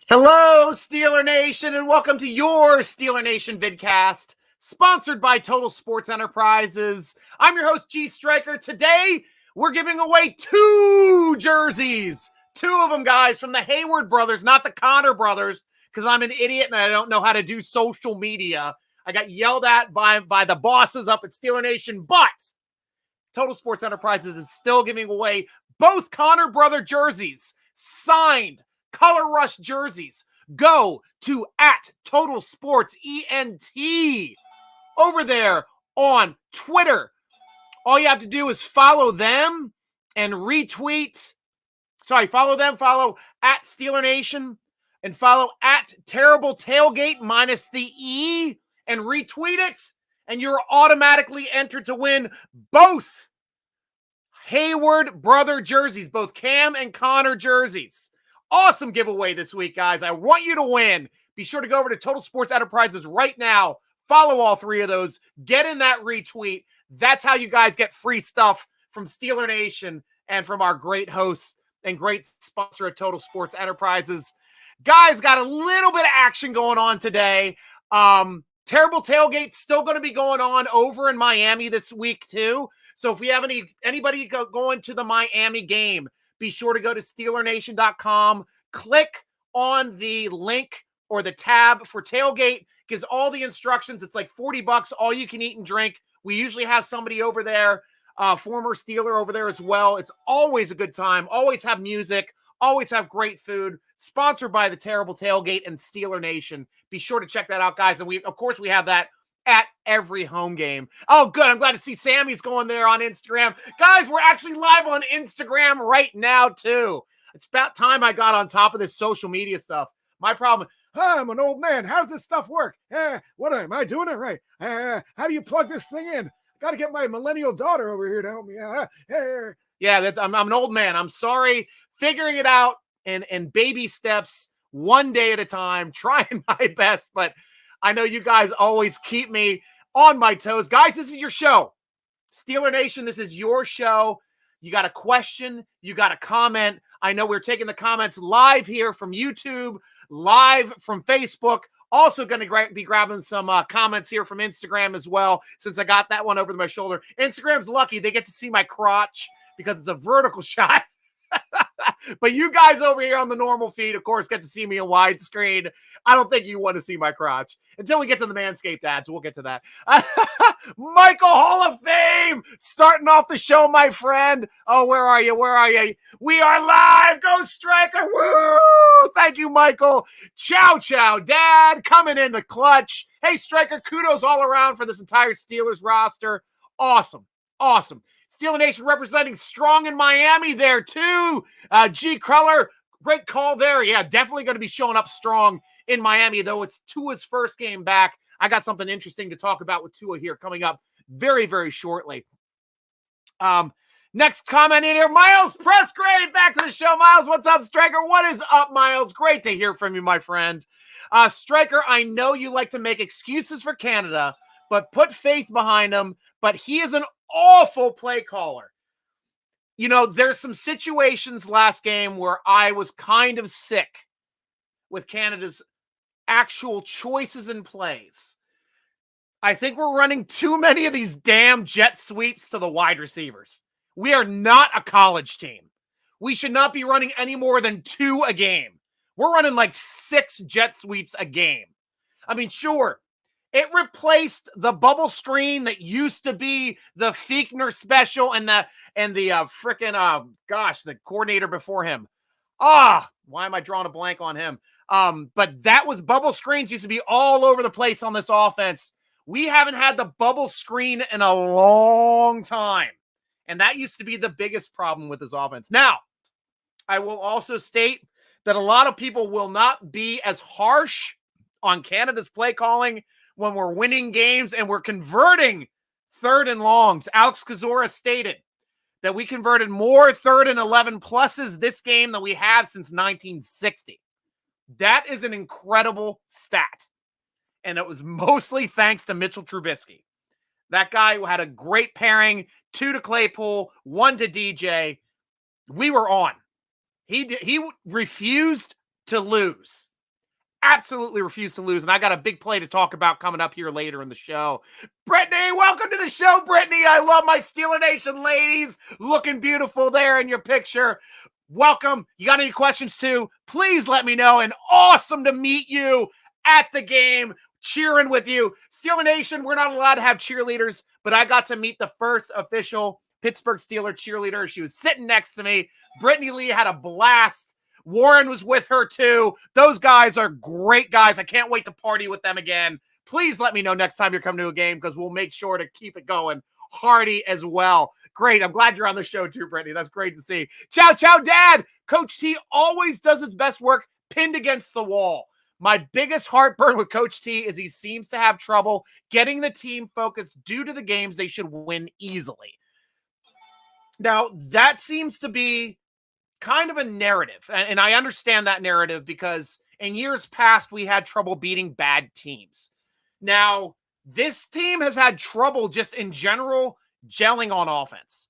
Hello, Steeler Nation, and welcome to your Steeler Nation Vidcast, sponsored by Total Sports Enterprises. I'm your host, Stryker. Today, we're giving away 2 jerseys. 2 of them, guys, from the Hayward brothers, not the Connor brothers, because I'm an idiot and I don't know how to do social media. I got yelled at by the bosses up at Steeler Nation, but Total Sports Enterprises is still giving away both Connor brother jerseys, signed Color Rush jerseys. Go to @Total Sports ENT over there on Twitter. All you have to do is follow them and retweet. Follow them, follow @Steeler Nation, and follow @Terrible Tailgate minus the E, and retweet it, and you're automatically entered to win both Hayward brother jerseys, both Cam and Connor jerseys. Awesome giveaway this week, guys. I want you to win. Be sure to go over to Total Sports Enterprises right now. Follow all 3 of those. Get in that retweet. That's how you guys get free stuff from Steeler Nation and from our great hosts and great sponsor at Total Sports Enterprises. Guys, got a little bit of action going on today. Terrible Tailgate still going to be going on over in Miami this week, too. So if we have anybody going to the Miami game, be sure to go to SteelerNation.com, click on the link or the tab for Tailgate, gives all the instructions. It's like $40, all you can eat and drink. We usually have somebody over there, former Steeler over there as well. It's always a good time, always have music, always have great food, sponsored by the Terrible Tailgate and Steeler Nation. Be sure to check that out, guys. And we have that at every home game. Oh, good. I'm glad to see Sammy's going there on Instagram. Guys, we're actually live on Instagram right now, too. It's about time I got on top of this social media stuff. My problem, I'm an old man. How does this stuff work? What am I doing it right? How do you plug this thing in? Got to get my millennial daughter over here to help me out. Yeah, I'm an old man. I'm sorry. Figuring it out in baby steps, one day at a time, trying my best, but I know you guys always keep me on my toes. Guys, this is your show. Steeler Nation, this is your show. You got a question, you got a comment. I know we're taking the comments live here from YouTube, live from Facebook. Also going to be grabbing some comments here from Instagram as well, since I got that one over my shoulder. Instagram's lucky. They get to see my crotch because it's a vertical shot. But you guys over here on the normal feed, of course, get to see me in widescreen. I don't think you want to see my crotch until we get to the Manscaped ads. We'll get to that. Michael, Hall of Fame, starting off the show, my friend. Oh, where are you? Where are you? We are live. Go Stryker. Woo! Thank you, Michael. Chow, Dad, coming in the clutch. Hey, Stryker, kudos all around for this entire Steelers roster. Awesome. Steeler Nation representing strong in Miami there, too. G. Cruller, great call there. Yeah, definitely going to be showing up strong in Miami, though it's Tua's first game back. I got something interesting to talk about with Tua here coming up very, very shortly. Next comment in here, Miles Pressgrave, back to the show. Miles, what's up, Stryker? What is up, Miles? Great to hear from you, my friend. Stryker, I know you like to make excuses for Canada, but put faith behind him. But he is an awful play caller. You know, there's some situations last game where I was kind of sick with Canada's actual choices and plays. I think we're running too many of these damn jet sweeps to the wide receivers. We are not a college team. We should not be running any more than 2 a game. We're running like 6 jet sweeps a game. I mean, sure, it replaced the bubble screen that used to be the Fiechner special and the the coordinator before him. Why am I drawing a blank on him? But that was bubble screens used to be all over the place on this offense. We haven't had the bubble screen in a long time. And that used to be the biggest problem with this offense. Now, I will also state that a lot of people will not be as harsh on Canada's play calling when we're winning games and we're converting 3rd and longs. Alex Kozora stated that we converted more 3rd and 11 pluses this game than we have since 1960. That is an incredible stat. And it was mostly thanks to Mitchell Trubisky. That guy had a great pairing, 2 to Claypool, 1 to DJ. We were on. He refused to lose. absolutely refuse to lose, and I got a big play to talk about coming up here later in the show. Brittany, welcome to the show, Brittany. I love my Steeler Nation ladies. Looking beautiful there in your picture. Welcome. You got any questions too? Please let me know, and awesome to meet you at the game, cheering with you. Steeler Nation, we're not allowed to have cheerleaders, but I got to meet the first official Pittsburgh Steeler cheerleader. She was sitting next to me. Brittany Lee had a blast. Warren was with her too. Those guys are great guys. I can't wait to party with them again. Please let me know next time you're coming to a game because we'll make sure to keep it going hearty as well. Great. I'm glad you're on the show too, Brittany. That's great to see. Ciao, ciao, Dad. Coach T always does his best work pinned against the wall. My biggest heartburn with Coach T is he seems to have trouble getting the team focused due to the games they should win easily. Now, that seems to be kind of a narrative, and I understand that narrative because in years past, we had trouble beating bad teams. Now, this team has had trouble just in general gelling on offense.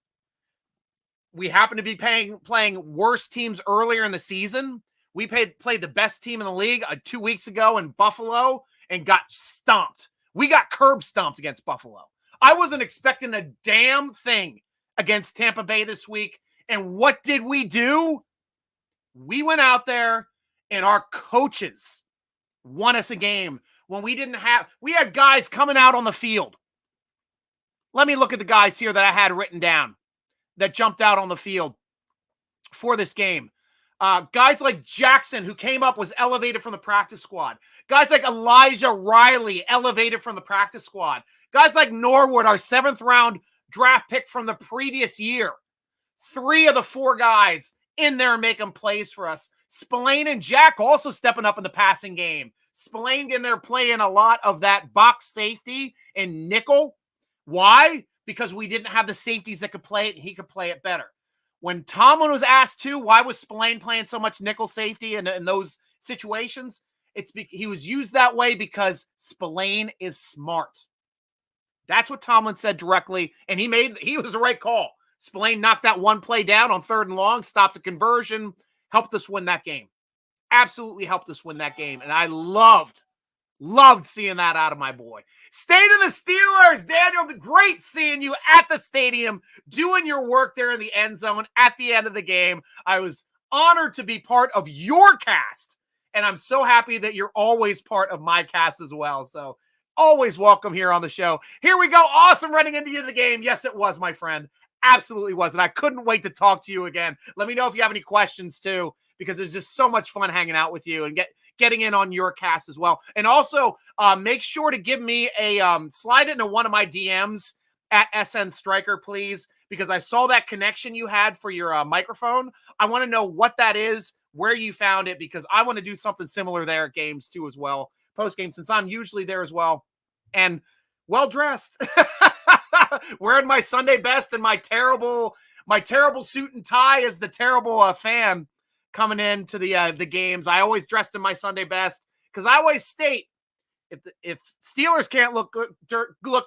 We happen to be playing worse teams earlier in the season. We played the best team in the league 2 weeks ago in Buffalo and got stomped. We got curb stomped against Buffalo. I wasn't expecting a damn thing against Tampa Bay this week. And what did we do? We went out there and our coaches won us a game when we had guys coming out on the field. Let me look at the guys here that I had written down that jumped out on the field for this game. Guys like Jackson, who came up, was elevated from the practice squad. Guys like Elijah Riley, elevated from the practice squad. Guys like Norwood, our 7th round draft pick from the previous year. 3 of the 4 guys in there making plays for us. Spillane and Jack also stepping up in the passing game. Spillane in there playing a lot of that box safety and nickel. Why? Because we didn't have the safeties that could play it, and he could play it better. When Tomlin was asked too, why was Spillane playing so much nickel safety in those situations? He was used that way because Spillane is smart. That's what Tomlin said directly, and he was the right call. Spillane knocked that one play down on 3rd and long, stopped the conversion, helped us win that game. Absolutely helped us win that game. And I loved seeing that out of my boy. State of the Steelers, Daniel, great seeing you at the stadium, doing your work there in the end zone at the end of the game. I was honored to be part of your cast, and I'm so happy that you're always part of my cast as well. So always welcome here on the show. Here we go. Awesome running into the game. Yes, it was, my friend. Absolutely was. And I couldn't wait to talk to you again. Let me know if you have any questions too, because it's just so much fun hanging out with you and getting in on your cast as well. And also make sure to give me a slide into one of my DMs at SN Stryker, please, because I saw that connection you had for your microphone. I want to know what that is, where you found it, because I want to do something similar there at games too as well, post game, since I'm usually there as well and well dressed. Wearing my Sunday best and my terrible suit and tie as the terrible fan coming into the games. I always dressed in my Sunday best because I always state if Steelers can't look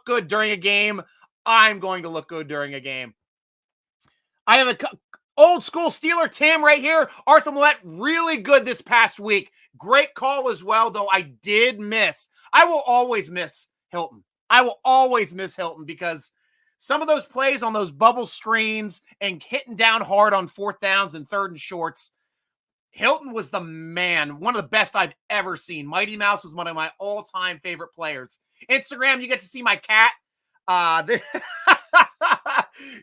good during a game, I'm going to look good during a game. I have a old school Steeler Tim right here. Arthur Millette, really good this past week. Great call as well, though I did miss. I will always miss Hilton. I will always miss Hilton because some of those plays on those bubble screens and hitting down hard on 4th downs and 3rd and shorts, Hilton was the man, one of the best I've ever seen. Mighty Mouse was one of my all-time favorite players. Instagram, you get to see my cat.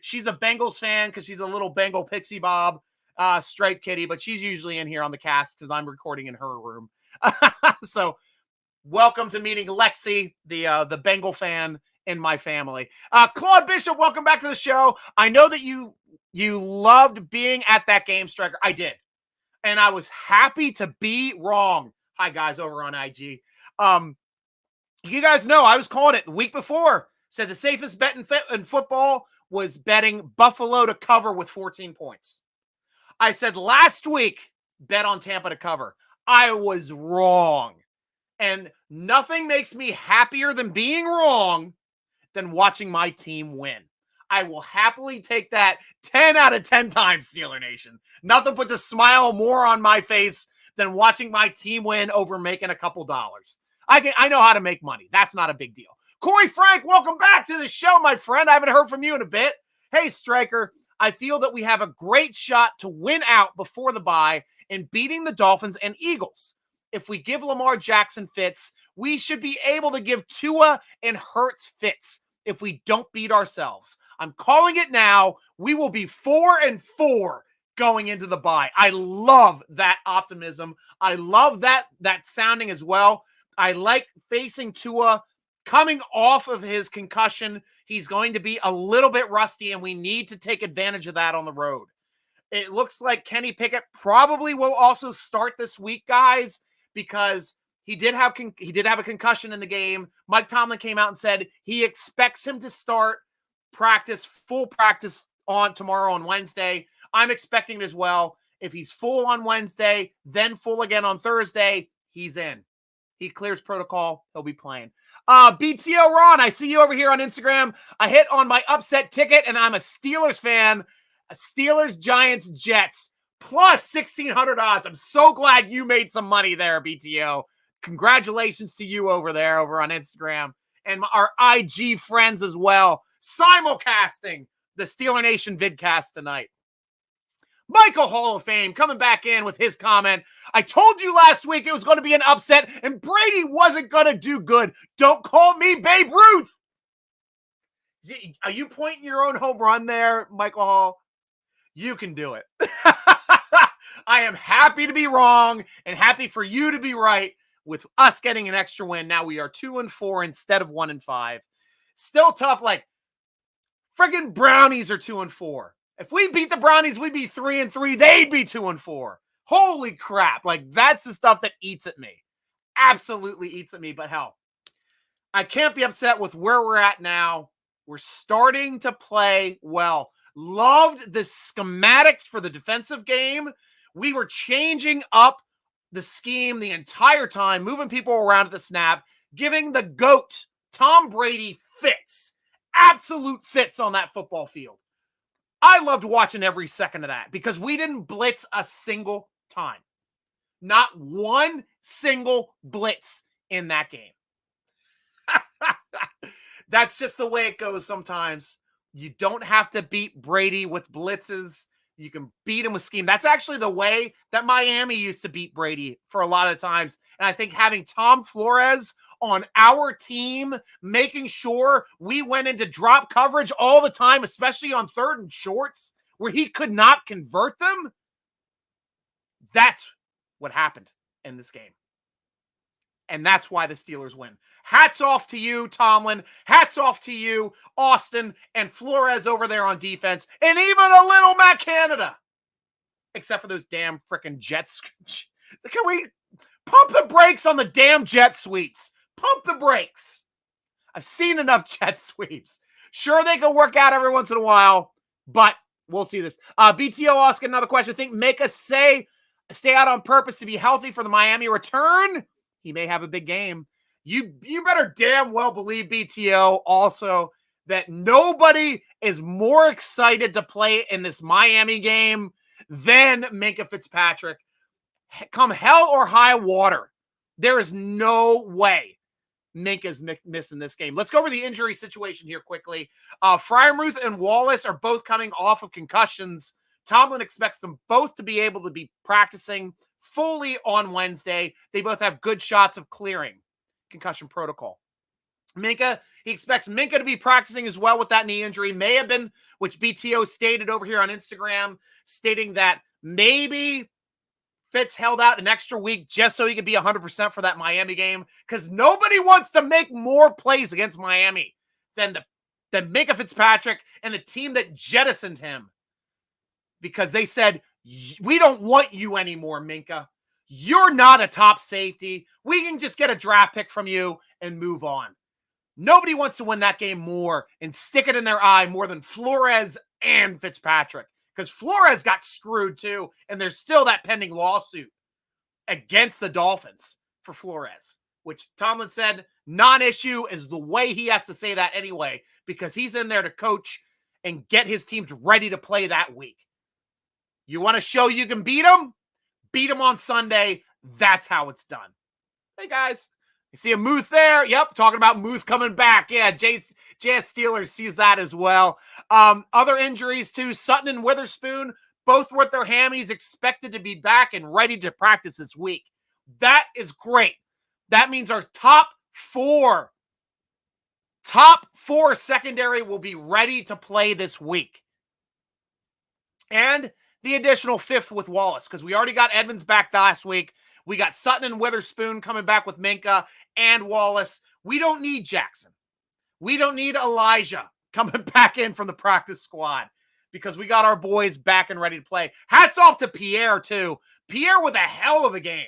She's a Bengals fan because she's a little Bengal pixie bob striped kitty, but she's usually in here on the cast because I'm recording in her room. So welcome to meeting Lexi, the Bengal fan in my family. Claude Bishop, welcome back to the show. I know that you loved being at that game, Stryker. I did. And I was happy to be wrong. Hi, guys, over on IG. You guys know I was calling it the week before. Said the safest bet in football was betting Buffalo to cover with 14 points. I said last week, bet on Tampa to cover. I was wrong. And nothing makes me happier than being wrong than watching my team win. I will happily take that 10 out of 10 times, Steeler Nation. Nothing puts a smile more on my face than watching my team win over making a couple dollars. I know how to make money. That's not a big deal. Corey Frank, welcome back to the show, my friend. I haven't heard from you in a bit. Hey, Stryker, I feel that we have a great shot to win out before the bye in beating the Dolphins and Eagles. If we give Lamar Jackson fits, we should be able to give Tua and Hurts fits if we don't beat ourselves. I'm calling it now. We will be 4-4 going into the bye. I love that optimism. I love that sounding as well. I like facing Tua coming off of his concussion. He's going to be a little bit rusty, and we need to take advantage of that on the road. It looks like Kenny Pickett probably will also start this week, guys, because he did have a concussion in the game. Mike Tomlin came out and said he expects him to start full practice on tomorrow on Wednesday. I'm expecting it as well. If he's full on Wednesday, then full again on Thursday, he's in. He clears protocol. He'll be playing. BTO Ron, I see you over here on Instagram. I hit on my upset ticket, and I'm a Steelers fan. Steelers, Giants, Jets, plus 1,600 odds. I'm so glad you made some money there, BTO. Congratulations to you over on Instagram. And our IG friends as well. Simulcasting the Steeler Nation vidcast tonight. Michael Hall of Fame coming back in with his comment. I told you last week it was going to be an upset and Brady wasn't going to do good. Don't call me Babe Ruth. Are you pointing your own home run there, Michael Hall? You can do it. I am happy to be wrong and happy for you to be right with us getting an extra win. Now we are 2-4 instead of 1-5. Still tough. Like friggin' Brownies are 2-4. If we beat the Brownies, we'd be 3-3. They'd be 2-4. Holy crap. Like, that's the stuff that eats at me. Absolutely eats at me. But hell, I can't be upset with where we're at now. We're starting to play well. Loved the schematics for the defensive game. We were changing up the scheme the entire time, moving people around at the snap, giving the GOAT, Tom Brady, fits. Absolute fits on that football field. I loved watching every second of that because we didn't blitz a single time. Not one single blitz in that game. That's just the way it goes sometimes. You don't have to beat Brady with blitzes. You can beat him with scheme. That's actually the way that Miami used to beat Brady for a lot of times. And I think having Tom Flores on our team, making sure we went into drop coverage all the time, especially on 3rd and shorts, where he could not convert them. That's what happened in this game. And that's why the Steelers win. Hats off to you, Tomlin. Hats off to you, Austin, and Flores over there on defense. And even a little Matt Canada. Except for those damn freaking Jets. Can we pump the brakes on the damn jet sweeps? Pump the brakes. I've seen enough jet sweeps. Sure, they can work out every once in a while, but we'll see this. BTO asking another question. Think make us stay out on purpose to be healthy for the Miami return? He may have a big game. You better damn well believe, BTO, also that nobody is more excited to play in this Miami game than Minkah Fitzpatrick. Come hell or high water, there is no way Minkah's missing this game. Let's go over the injury situation here quickly. Freiermuth and Wallace are both coming off of concussions. Tomlin expects them both to be able to be practicing fully on Wednesday. They both have good shots of clearing concussion protocol. Minkah, he expects Minkah to be practicing as well with that knee injury. May have been, which BTO stated over here on Instagram, stating that maybe Fitz held out an extra week just so he could be 100% for that Miami game, because nobody wants to make more plays against Miami than Minkah Fitzpatrick and the team that jettisoned him, because they said, we don't want you anymore, Minkah. You're not a top safety. We can just get a draft pick from you and move on. Nobody wants to win that game more and stick it in their eye more than Flores and Fitzpatrick, because Flores got screwed too, and there's still that pending lawsuit against the Dolphins for Flores, which Tomlin said non-issue is the way he has to say that anyway, because he's in there to coach and get his teams ready to play that week. You want to show you can beat them? beat them on Sunday. That's how it's done. Hey, guys. You see a Muth there? Yep, talking about Muth coming back. Yeah, JS Steelers sees that as well. Other injuries, too. Sutton and Witherspoon, both with their hammies, expected to be back and ready to practice this week. That is great. That means our top four secondary will be ready to play this week. And the additional fifth with Wallace, because we already got Edmonds back last week. We got Sutton and Witherspoon coming back with Minka and Wallace. We don't need Jackson. We don't need Elijah coming back in from the practice squad because we got our boys back and ready to play. Hats off to Pierre, too. Pierre with a hell of a game.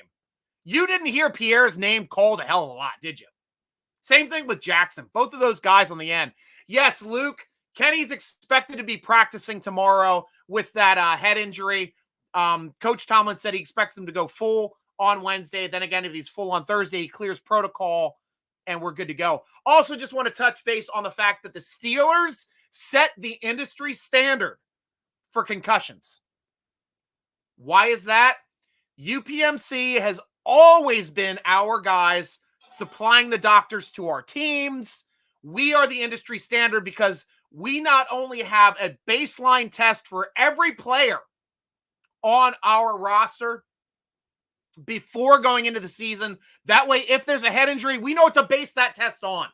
You didn't hear Pierre's name called a hell of a lot, did you? Same thing with Jackson. Both of those guys on the end. Yes, Luke, Kenny's expected to be practicing tomorrow with that head injury. Coach Tomlin said he expects him to go full on Wednesday. Then again, if he's full on Thursday, he clears protocol and we're good to go. Also, just want to touch base on the fact that the Steelers set the industry standard for concussions. Why is that? UPMC has always been our guys supplying the doctors to our teams. We are the industry standard because we not only have a baseline test for every player on our roster before going into the season. That way, if there's a head injury, we know what to base that test on.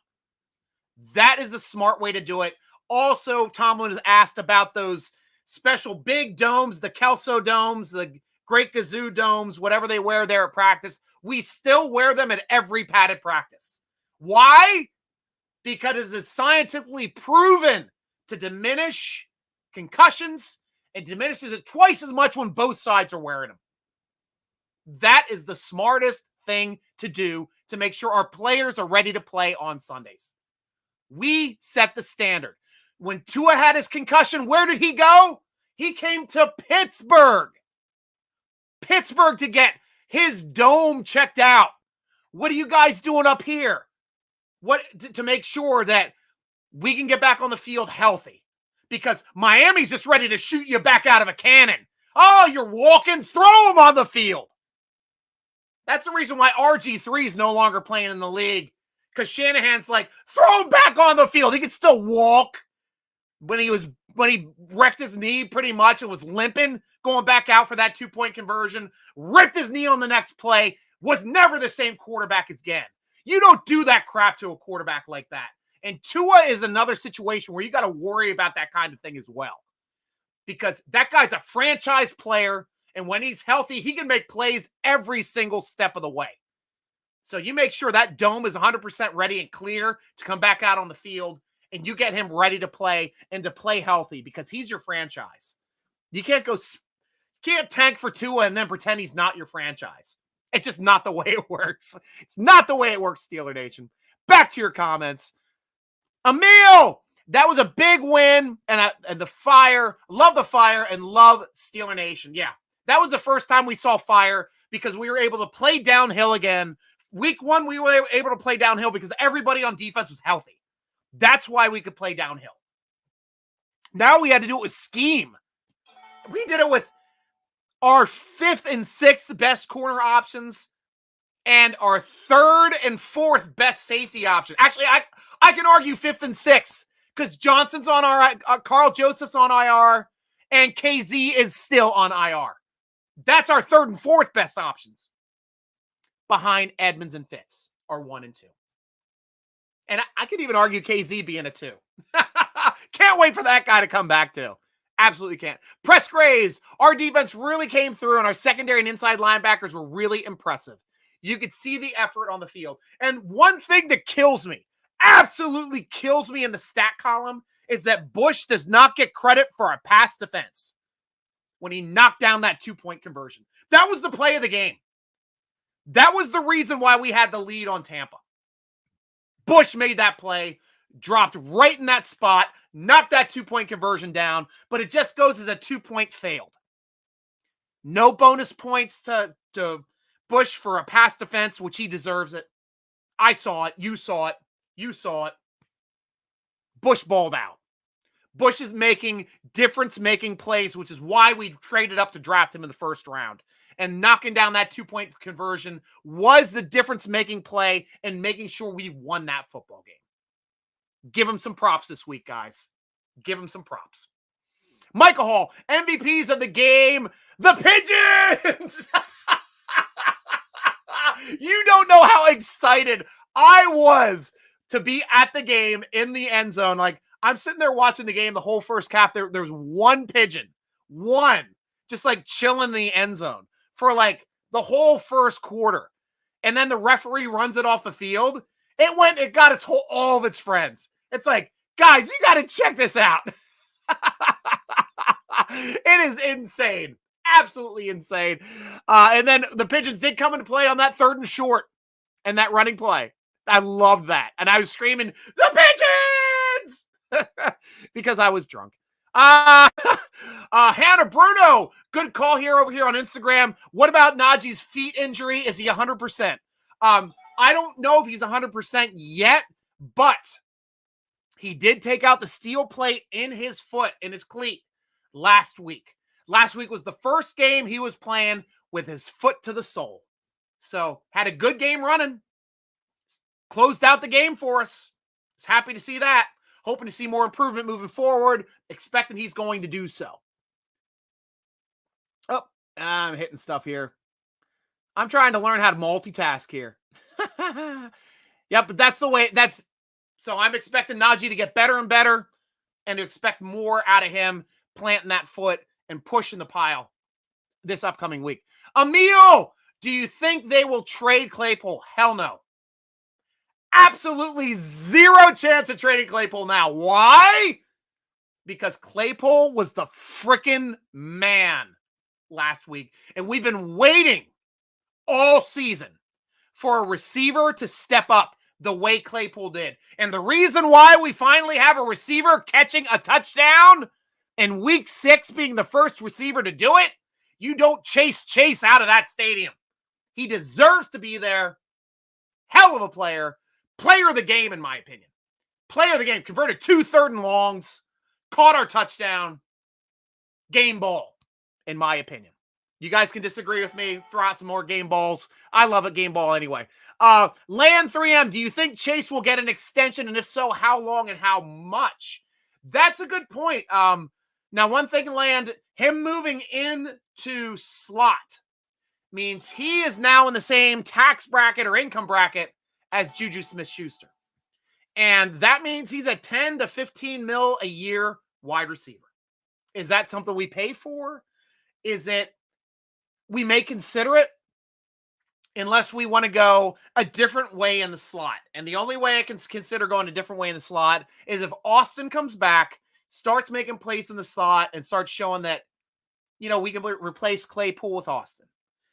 That is the smart way to do it. Also, Tomlin has asked about those special big domes, the Kelso domes, the Great Gazoo domes, whatever they wear there at practice. We still wear them at every padded practice. Why? Because it is scientifically proven to diminish concussions. It diminishes it twice as much when both sides are wearing them. That is the smartest thing to do to make sure our players are ready to play on Sundays. We set the standard. When Tua had his concussion, where did he go? He came to Pittsburgh. Pittsburgh to get his dome checked out. What are you guys doing up here? What to make sure that we can get back on the field healthy? Because Miami's just ready to shoot you back out of a cannon. Oh, you're walking, throw him on the field. That's the reason why RG3 is no longer playing in the league. Because Shanahan's like, throw him back on the field. He could still walk. When he wrecked his knee pretty much and was limping, going back out for that 2-point conversion, ripped his knee on the next play, was never the same quarterback again. You don't do that crap to a quarterback like that. And Tua is another situation where you got to worry about that kind of thing as well. Because that guy's a franchise player, and when he's healthy, he can make plays every single step of the way. So you make sure that dome is 100% ready and clear to come back out on the field, and you get him ready to play and to play healthy because he's your franchise. You can't tank for Tua and then pretend he's not your franchise. It's just not the way it works. It's not the way it works, Steeler Nation. Back to your comments. Emil, that was a big win, and the Fire, love the Fire, and love Steeler Nation. Yeah, that was the first time we saw Fire because we were able to play downhill again. Week 1, we were able to play downhill because everybody on defense was healthy. That's why we could play downhill. Now we had to do it with scheme. We did it with our 5th and 6th best corner options and our 3rd and 4th best safety option. Actually, I can argue 5th and 6th because Johnson's on Carl Joseph's on IR, and KZ is still on IR. That's our 3rd and 4th best options. Behind Edmonds and Fitz are 1 and 2. And I could even argue KZ being a 2. Can't wait for that guy to come back too. Absolutely can't. Press Graves, our defense really came through, and our secondary and inside linebackers were really impressive. You could see the effort on the field. And one thing that kills me, absolutely kills me in the stat column, is that Bush does not get credit for a pass defense when he knocked down that 2-point conversion. That was the play of the game. That was the reason why we had the lead on Tampa. Bush made that play, dropped right in that spot, knocked that 2-point conversion down, but it just goes as a 2-point failed. No bonus points to Bush for a pass defense, which he deserves it. I saw it. You saw it. You saw it. Bush balled out. Bush is making difference-making plays, which is why we traded up to draft him in the 1st round. and knocking down that 2-point conversion was the difference-making play and making sure we won that football game. Give him some props this week, guys. Give him some props. Michael Hall, MVPs of the game, the Pigeons! You don't know how excited I was to be at the game in the end zone. Like, I'm sitting there watching the game the whole first half. There's one pigeon, just like chilling in the end zone for like the whole first quarter. And then the referee runs it off the field. It got all of its friends. It's like, guys, you got to check this out. It is insane. Absolutely insane. And then the Pigeons did come into play on that 3rd and short and that running play. I love that. And I was screaming, the Pigeons! Because I was drunk. Hannah Bruno, good call over here on Instagram. What about Najee's feet injury? Is he 100%? I don't know if he's 100% yet, but he did take out the steel plate in his foot, in his cleat, last week. Last week was the first game he was playing with his foot to the sole. So, had a good game running. Closed out the game for us. Was happy to see that. Hoping to see more improvement moving forward. Expecting he's going to do so. Oh, I'm hitting stuff here. I'm trying to learn how to multitask here. Yep, but that's the way. So I'm expecting Najee to get better and better and to expect more out of him planting that foot and pushing the pile this upcoming week. Emil, do you think they will trade Claypool? Hell no. Absolutely zero chance of trading Claypool now. Why? Because Claypool was the freaking man last week. And we've been waiting all season for a receiver to step up the way Claypool did. And the reason why we finally have a receiver catching a touchdown in week 6 being the first receiver to do it, you don't chase out of that stadium. He deserves to be there. Hell of a player. Player of the game, in my opinion. Player of the game. Converted 2 3rd and longs. Caught our touchdown. Game ball, in my opinion. You guys can disagree with me. Throw out some more game balls. I love a game ball anyway. Land 3M, do you think Chase will get an extension? And if so, how long and how much? That's a good point. Now, one thing, Land, him moving into slot means he is now in the same tax bracket or income bracket as Juju Smith-Schuster. And that means he's a 10 to 15 mil a year wide receiver. Is that something we pay for? Is it, we may consider it unless we want to go a different way in the slot. And the only way I can consider going a different way in the slot is if Austin comes back, starts making plays in the slot, and starts showing that, you know, we can replace Claypool with Austin.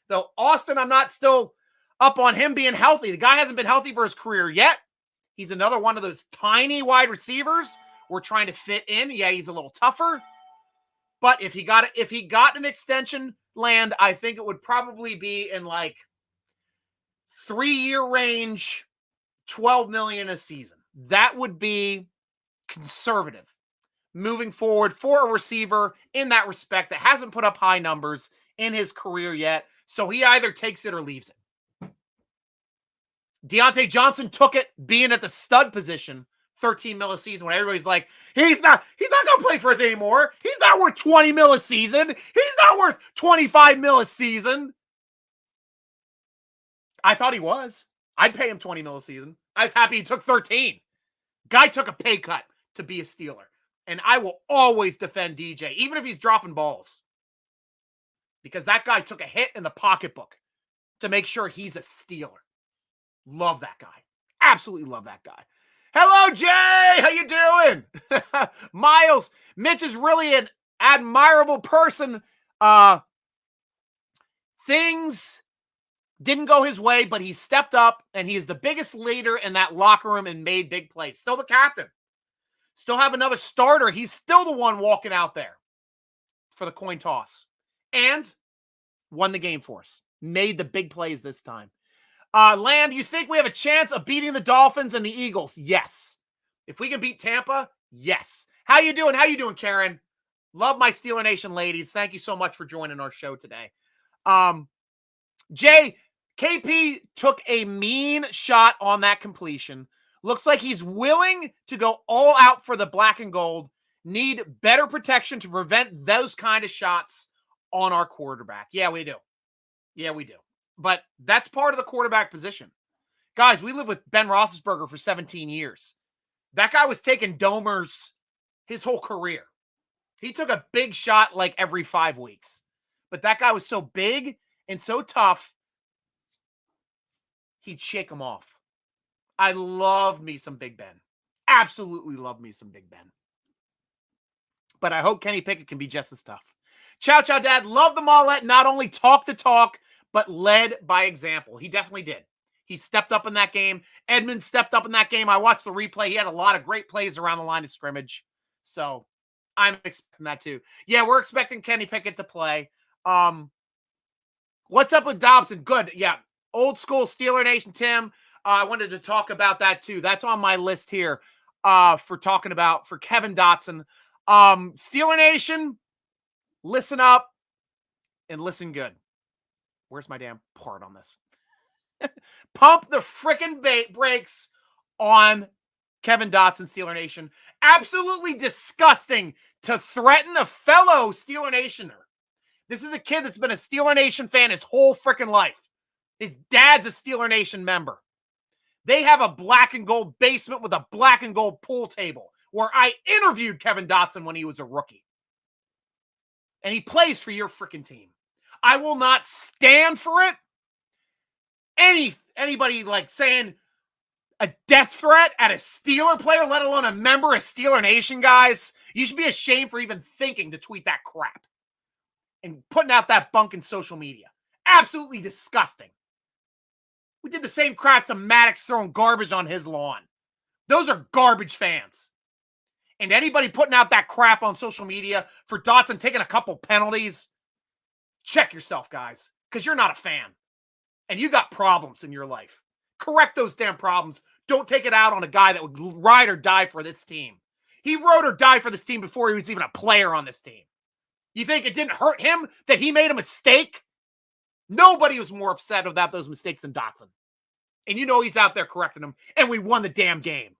Though Austin, I'm not still up on him being healthy. The guy hasn't been healthy for his career yet. He's another one of those tiny wide receivers we're trying to fit in. Yeah, he's a little tougher. But if he got an extension, Land, I think it would probably be in like 3-year range, $12 million a season. That would be conservative moving forward for a receiver in that respect that hasn't put up high numbers in his career yet. So he either takes it or leaves it. Deontay Johnson took it being at the stud position, 13 mil a season, when everybody's like, he's not going to play for us anymore. He's not worth 20 mil a season. He's not worth 25 mil a season. I thought he was. I'd pay him 20 mil a season. I was happy he took 13. Guy took a pay cut to be a Steeler. And I will always defend DJ, even if he's dropping balls. Because that guy took a hit in the pocketbook to make sure he's a Steeler. Love that guy. Absolutely love that guy. Hello, Jay. How you doing? Miles. Mitch is really an admirable person. Things didn't go his way, but he stepped up, and he is the biggest leader in that locker room and made big plays. Still the captain. Still have another starter. He's still the one walking out there for the coin toss. And won the game for us. Made the big plays this time. Land, you think we have a chance of beating the Dolphins and the Eagles? Yes. If we can beat Tampa, yes. How you doing? How you doing, Karen? Love my Steeler Nation ladies. Thank you so much for joining our show today. Jay, KP took a mean shot on that completion. Looks like he's willing to go all out for the black and gold. Need better protection to prevent those kind of shots on our quarterback. Yeah, we do. But that's part of the quarterback position. Guys, we lived with Ben Roethlisberger for 17 years. That guy was taking domers his whole career. He took a big shot like every 5 weeks. But that guy was so big and so tough, he'd shake him off. I love me some Big Ben. Absolutely love me some Big Ben. But I hope Kenny Pickett can be just as tough. Chow Chow Dad, love the Mollett, not only talk the talk, but led by example. He definitely did. He stepped up in that game. Edmonds stepped up in that game. I watched the replay. He had a lot of great plays around the line of scrimmage. So I'm expecting that too. Yeah, we're expecting Kenny Pickett to play. What's up with Dobson? Good. Yeah. Old school Steeler Nation, Tim. I wanted to talk about that too. That's on my list here for Kevin Dotson. Steeler Nation, listen up and listen good. Where's my damn part on this? Pump the frickin' brakes on Kevin Dotson, Steeler Nation. Absolutely disgusting to threaten a fellow Steeler Nationer. This is a kid that's been a Steeler Nation fan his whole frickin' life. His dad's a Steeler Nation member. They have a black and gold basement with a black and gold pool table where I interviewed Kevin Dotson when he was a rookie. And he plays for your frickin' team. I will not stand for it. Anybody like saying a death threat at a Steeler player, let alone a member of Steeler Nation, guys, you should be ashamed for even thinking to tweet that crap and putting out that bunk in social media. Absolutely disgusting. We did the same crap to Maddox throwing garbage on his lawn. Those are garbage fans. And anybody putting out that crap on social media for Dotson taking a couple penalties, check yourself, guys, because you're not a fan. And you got problems in your life. Correct those damn problems. Don't take it out on a guy that would ride or die for this team. He rode or died for this team before he was even a player on this team. You think it didn't hurt him that he made a mistake? Nobody was more upset about those mistakes than Dotson. And you know he's out there correcting them. And we won the damn game.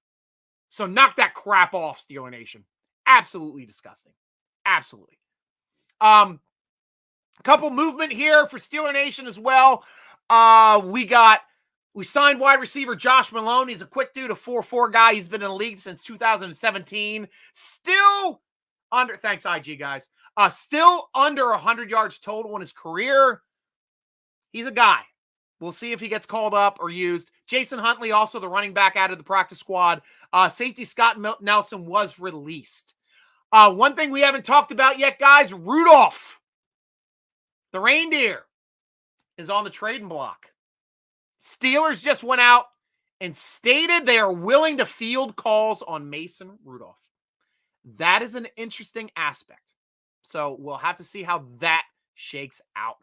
So knock that crap off, Steeler Nation. Absolutely disgusting. Absolutely. Couple movement here for Steeler Nation as well. We signed wide receiver Josh Malone. He's a quick dude, a 4.4 guy. He's been in the league since 2017. Still under, thanks IG guys. Still under 100 yards total in his career. He's a guy. We'll see if he gets called up or used. Jason Huntley, also the running back out of the practice squad. Safety Scott Nelson was released. One thing we haven't talked about yet, guys, Rudolph, the reindeer, is on the trading block. Steelers just went out and stated they are willing to field calls on Mason Rudolph. That is an interesting aspect. So we'll have to see how that shakes out.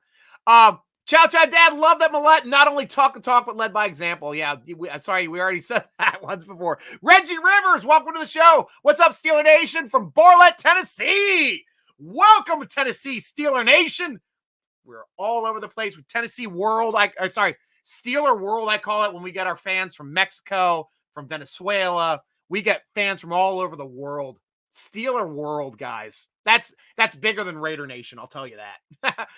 Chow Chow Dad, love that Millette. Not only talk the talk, but led by example. Yeah, sorry, we already said that once before. Reggie Rivers, welcome to the show. What's up, Steeler Nation from Barlett, Tennessee? Welcome to Tennessee, Steeler Nation. We're all over the place with Tennessee World. Steeler World, I call it, when we get our fans from Mexico, from Venezuela. We get fans from all over the world. Steeler World, guys. That's bigger than Raider Nation, I'll tell you that.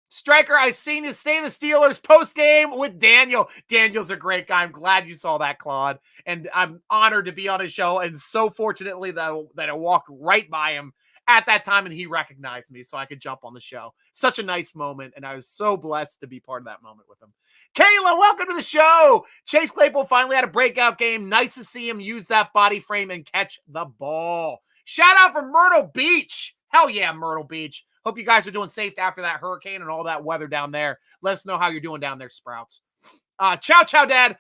Stryker, I seen you stay the Steelers post game with Daniel. Daniel's a great guy. I'm glad you saw that, Claude. And I'm honored to be on his show. And so fortunately that I walked right by him at that time and he recognized me so I could jump on the show. Such a nice moment. And I was so blessed to be part of that moment with him. Kayla, welcome to the show. Chase Claypool finally had a breakout game. Nice to see him use that body frame and catch the ball. Shout out from Myrtle Beach. Hell yeah, Myrtle Beach. Hope you guys are doing safe after that hurricane and all that weather down there. Let us know how you're doing down there, Sprouts. Chow Chow Dad,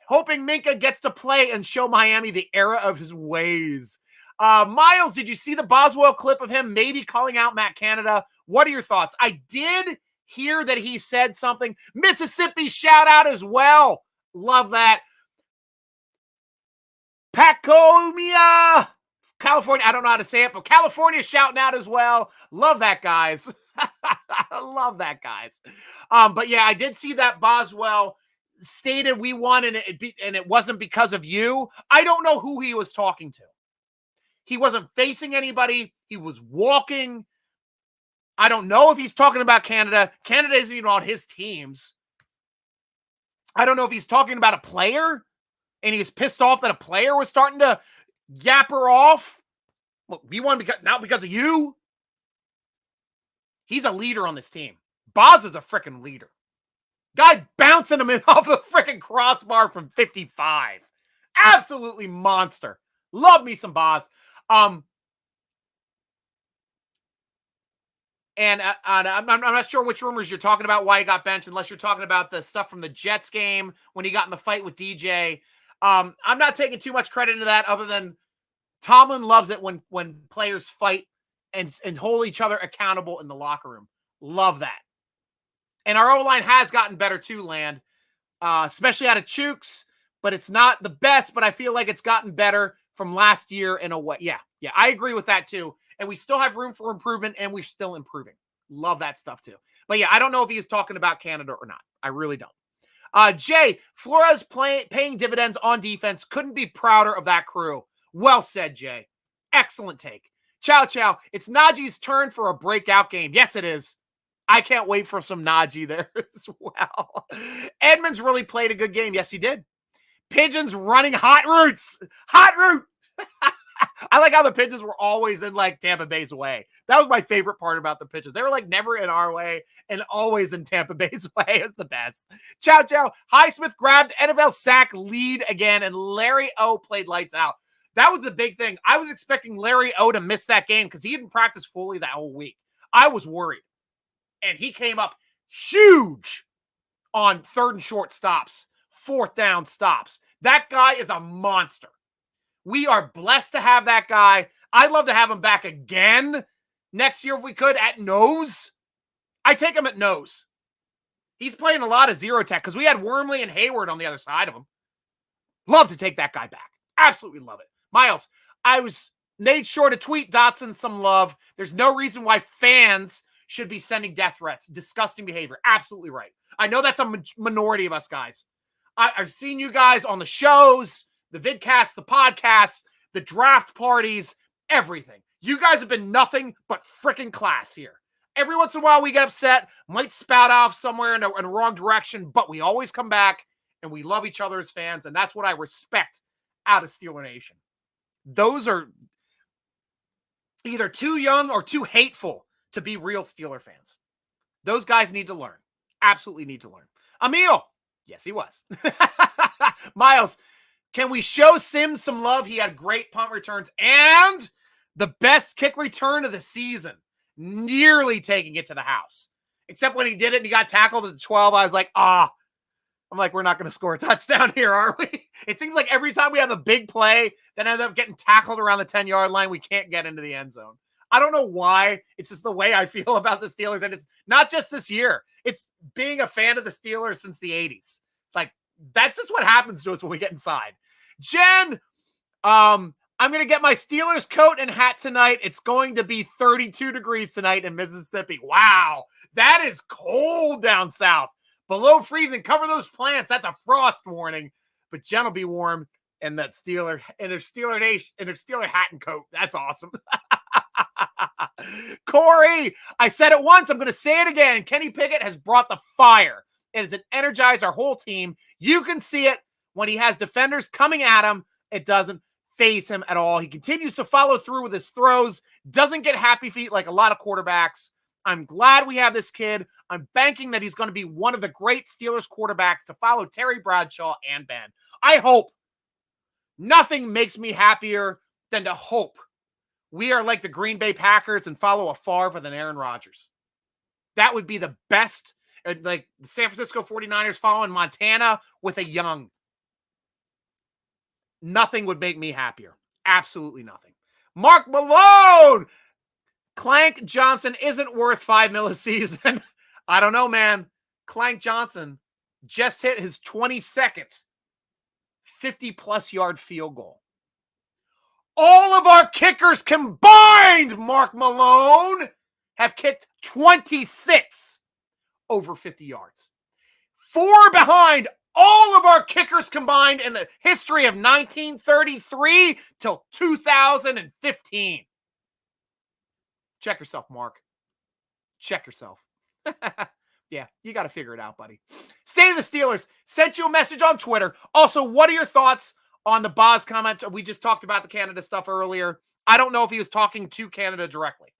hoping Minka gets to play and show Miami the era of his ways. Miles, did you see the Boswell clip of him maybe calling out Matt Canada? What are your thoughts? I did hear that he said something. Mississippi shout out as well. Love that. Pacomia California, I don't know how to say it, but California shouting out as well. Love that, guys. Love that, guys. But yeah, I did see that Boswell stated we won and it wasn't because of you. I don't know who he was talking to. He wasn't facing anybody. He was walking. I don't know if he's talking about Canada. Canada isn't even on his teams. I don't know if he's talking about a player and he's pissed off that a player was starting to yap her off. Well, we won not because of you. He's a leader on this team. Boz is a freaking leader. Guy bouncing him in off the freaking crossbar from 55. Absolutely monster. Love me some Boz. And I'm not sure which rumors you're talking about, why he got benched, unless you're talking about the stuff from the Jets game when he got in the fight with DJ. I'm not taking too much credit into that other than Tomlin loves it when players fight and hold each other accountable in the locker room. Love that. And our O-line has gotten better too, Land, especially out of Chooks, but it's not the best, but I feel like it's gotten better from last year in a way. Yeah, I agree with that too. And we still have room for improvement, and we're still improving. Love that stuff too. But yeah, I don't know if he is talking about Canada or not. I really don't. Jay, Flores paying dividends on defense. Couldn't be prouder of that crew. Well said, Jay. Excellent take. Chow Chow, it's Najee's turn for a breakout game. Yes, it is. I can't wait for some Najee there as well. Edmonds really played a good game. Yes, he did. Pigeons running hot routes. Hot route. I like how the Pigeons were always in like Tampa Bay's way. That was my favorite part about the Pigeons. They were like never in our way and always in Tampa Bay's way. It's the best. Chow Chow. Highsmith grabbed NFL sack lead again, and Larry O played lights out. That was the big thing. I was expecting Larry O to miss that game because he didn't practice fully that whole week. I was worried. And he came up huge on 3rd and short stops, 4th down stops. That guy is a monster. We are blessed to have that guy. I'd love to have him back again next year if we could at nose. I take him at nose. He's playing a lot of zero tech because we had Wormley and Hayward on the other side of him. Love to take that guy back. Absolutely love it. Miles, I made sure to tweet Dotson some love. There's no reason why fans should be sending death threats. Disgusting behavior. Absolutely right. I know that's a minority of us guys. I've seen you guys on the shows, the vidcast, the podcast, the draft parties, everything. You guys have been nothing but freaking class here. Every once in a while we get upset, might spout off somewhere in the wrong direction, but we always come back and we love each other as fans, and that's what I respect out of Steeler Nation. Those are either too young or too hateful to be real Steeler fans. Those guys need to learn. Absolutely need to learn. Emil. Yes, he was. Miles, can we show Sims some love? He had great punt returns and the best kick return of the season. Nearly taking it to the house. Except when he did it and he got tackled at the 12, I was like, I'm like, we're not going to score a touchdown here, are we? It seems like every time we have a big play that ends up getting tackled around the 10-yard line, we can't get into the end zone. I don't know why. It's just the way I feel about the Steelers. And it's not just this year. It's being a fan of the Steelers since the 80s. Like, that's just what happens to us when we get inside. Jen, I'm going to get my Steelers coat and hat tonight. It's going to be 32 degrees tonight in Mississippi. Wow. That is cold down south. Below freezing. Cover those plants. That's a frost warning. But Jen will be warm in that Steeler and their Steeler Nation and their Steeler hat and coat. That's awesome. Corey, I said it once. I'm going to say it again. Kenny Pickett has brought the fire. It has energized our whole team. You can see it when he has defenders coming at him. It doesn't faze him at all. He continues to follow through with his throws. Doesn't get happy feet like a lot of quarterbacks. I'm glad we have this kid. I'm banking that he's going to be one of the great Steelers quarterbacks to follow Terry Bradshaw and Ben. I hope. Nothing makes me happier than to hope we are like the Green Bay Packers and follow a Favre than Aaron Rodgers. That would be the best. Like the San Francisco 49ers following Montana with a young. Nothing would make me happier. Absolutely nothing. Mark Malone. Clank Johnson isn't worth $5 million a season. I don't know, man. Clank Johnson just hit his 22nd 50-plus yard field goal. All of our kickers combined, Mark Malone, have kicked 26 over 50 yards. 4 behind all of our kickers combined in the history of 1933 till 2015. Check yourself, Mark. Check yourself. Yeah, you got to figure it out, buddy. Stay the Steelers. Sent you a message on Twitter. Also, what are your thoughts on the Boz comment? We just talked about the Canada stuff earlier. I don't know if he was talking to Canada directly.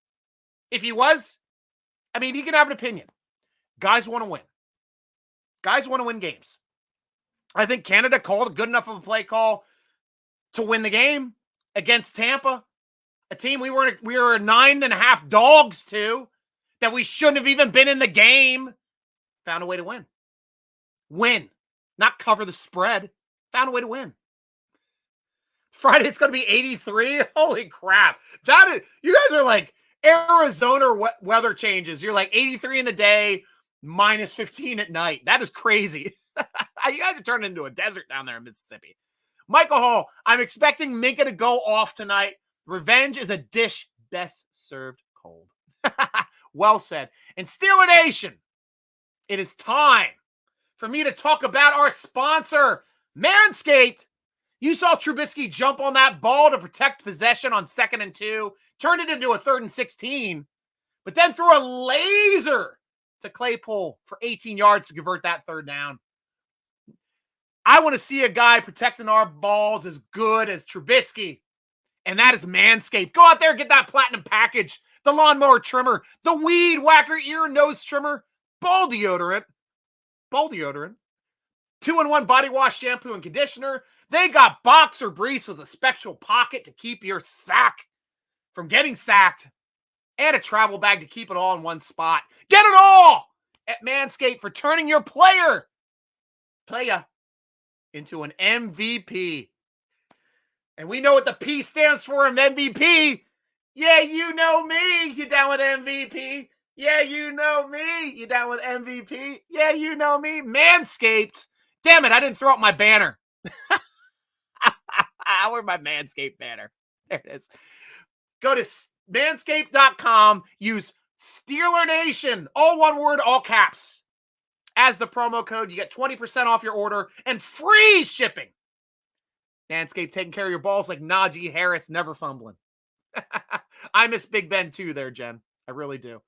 If he was, I mean, he can have an opinion. Guys want to win. Guys want to win games. I think Canada called a good enough of a play call to win the game against Tampa, a team we were 9.5 dogs to, that we shouldn't have even been in the game. Found a way to win. Win. Not cover the spread. Found a way to win. Friday, it's going to be 83. Holy crap. You guys are like Arizona weather changes. You're like 83 in the day, minus 15 at night. That is crazy. You guys are turning into a desert down there in Mississippi. Michael Hall, I'm expecting Minka to go off tonight. Revenge is a dish best served cold. Well said. And Steeler Nation, it is time for me to talk about our sponsor, Manscaped. You saw Trubisky jump on that ball to protect possession on 2nd and 2, turned it into a 3rd and 16, but then threw a laser to Claypool for 18 yards to convert that 3rd down. I want to see a guy protecting our balls as good as Trubisky, and that is Manscaped. Go out there and get that platinum package, the lawnmower trimmer, the weed whacker ear and nose trimmer, ball deodorant, 2-in-1 body wash, shampoo, and conditioner. They got boxer briefs with a special pocket to keep your sack from getting sacked, and a travel bag to keep it all in one spot. Get it all at Manscaped for turning your playa into an MVP. And we know what the P stands for in MVP. Yeah, you know me. You down with MVP? Yeah, you know me. You down with MVP? Yeah, you know me. Manscaped. Damn it, I didn't throw up my banner. Where's my Manscaped banner? There it is. Go to manscaped.com. Use Steeler Nation, all one word, all caps, as the promo code. You get 20% off your order and free shipping. Manscaped taking care of your balls like Najee Harris, never fumbling. I miss Big Ben too there, Jen. I really do.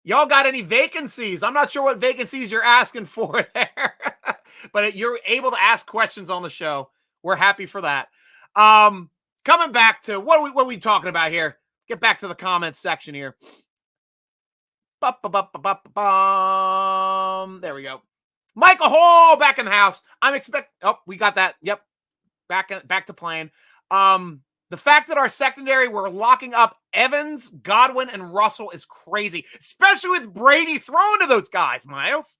Y'all got any vacancies? I'm not sure what vacancies you're asking for there, but you're able to ask questions on the show. We're happy for that. Coming back to what are we talking about here? Get back to the comments section here. There we go. Michael Hall back in the house. We got that. Yep. Back to playing. The fact that our secondary, we're locking up Evans, Godwin, and Russell is crazy, especially with Brady throwing to those guys, Miles.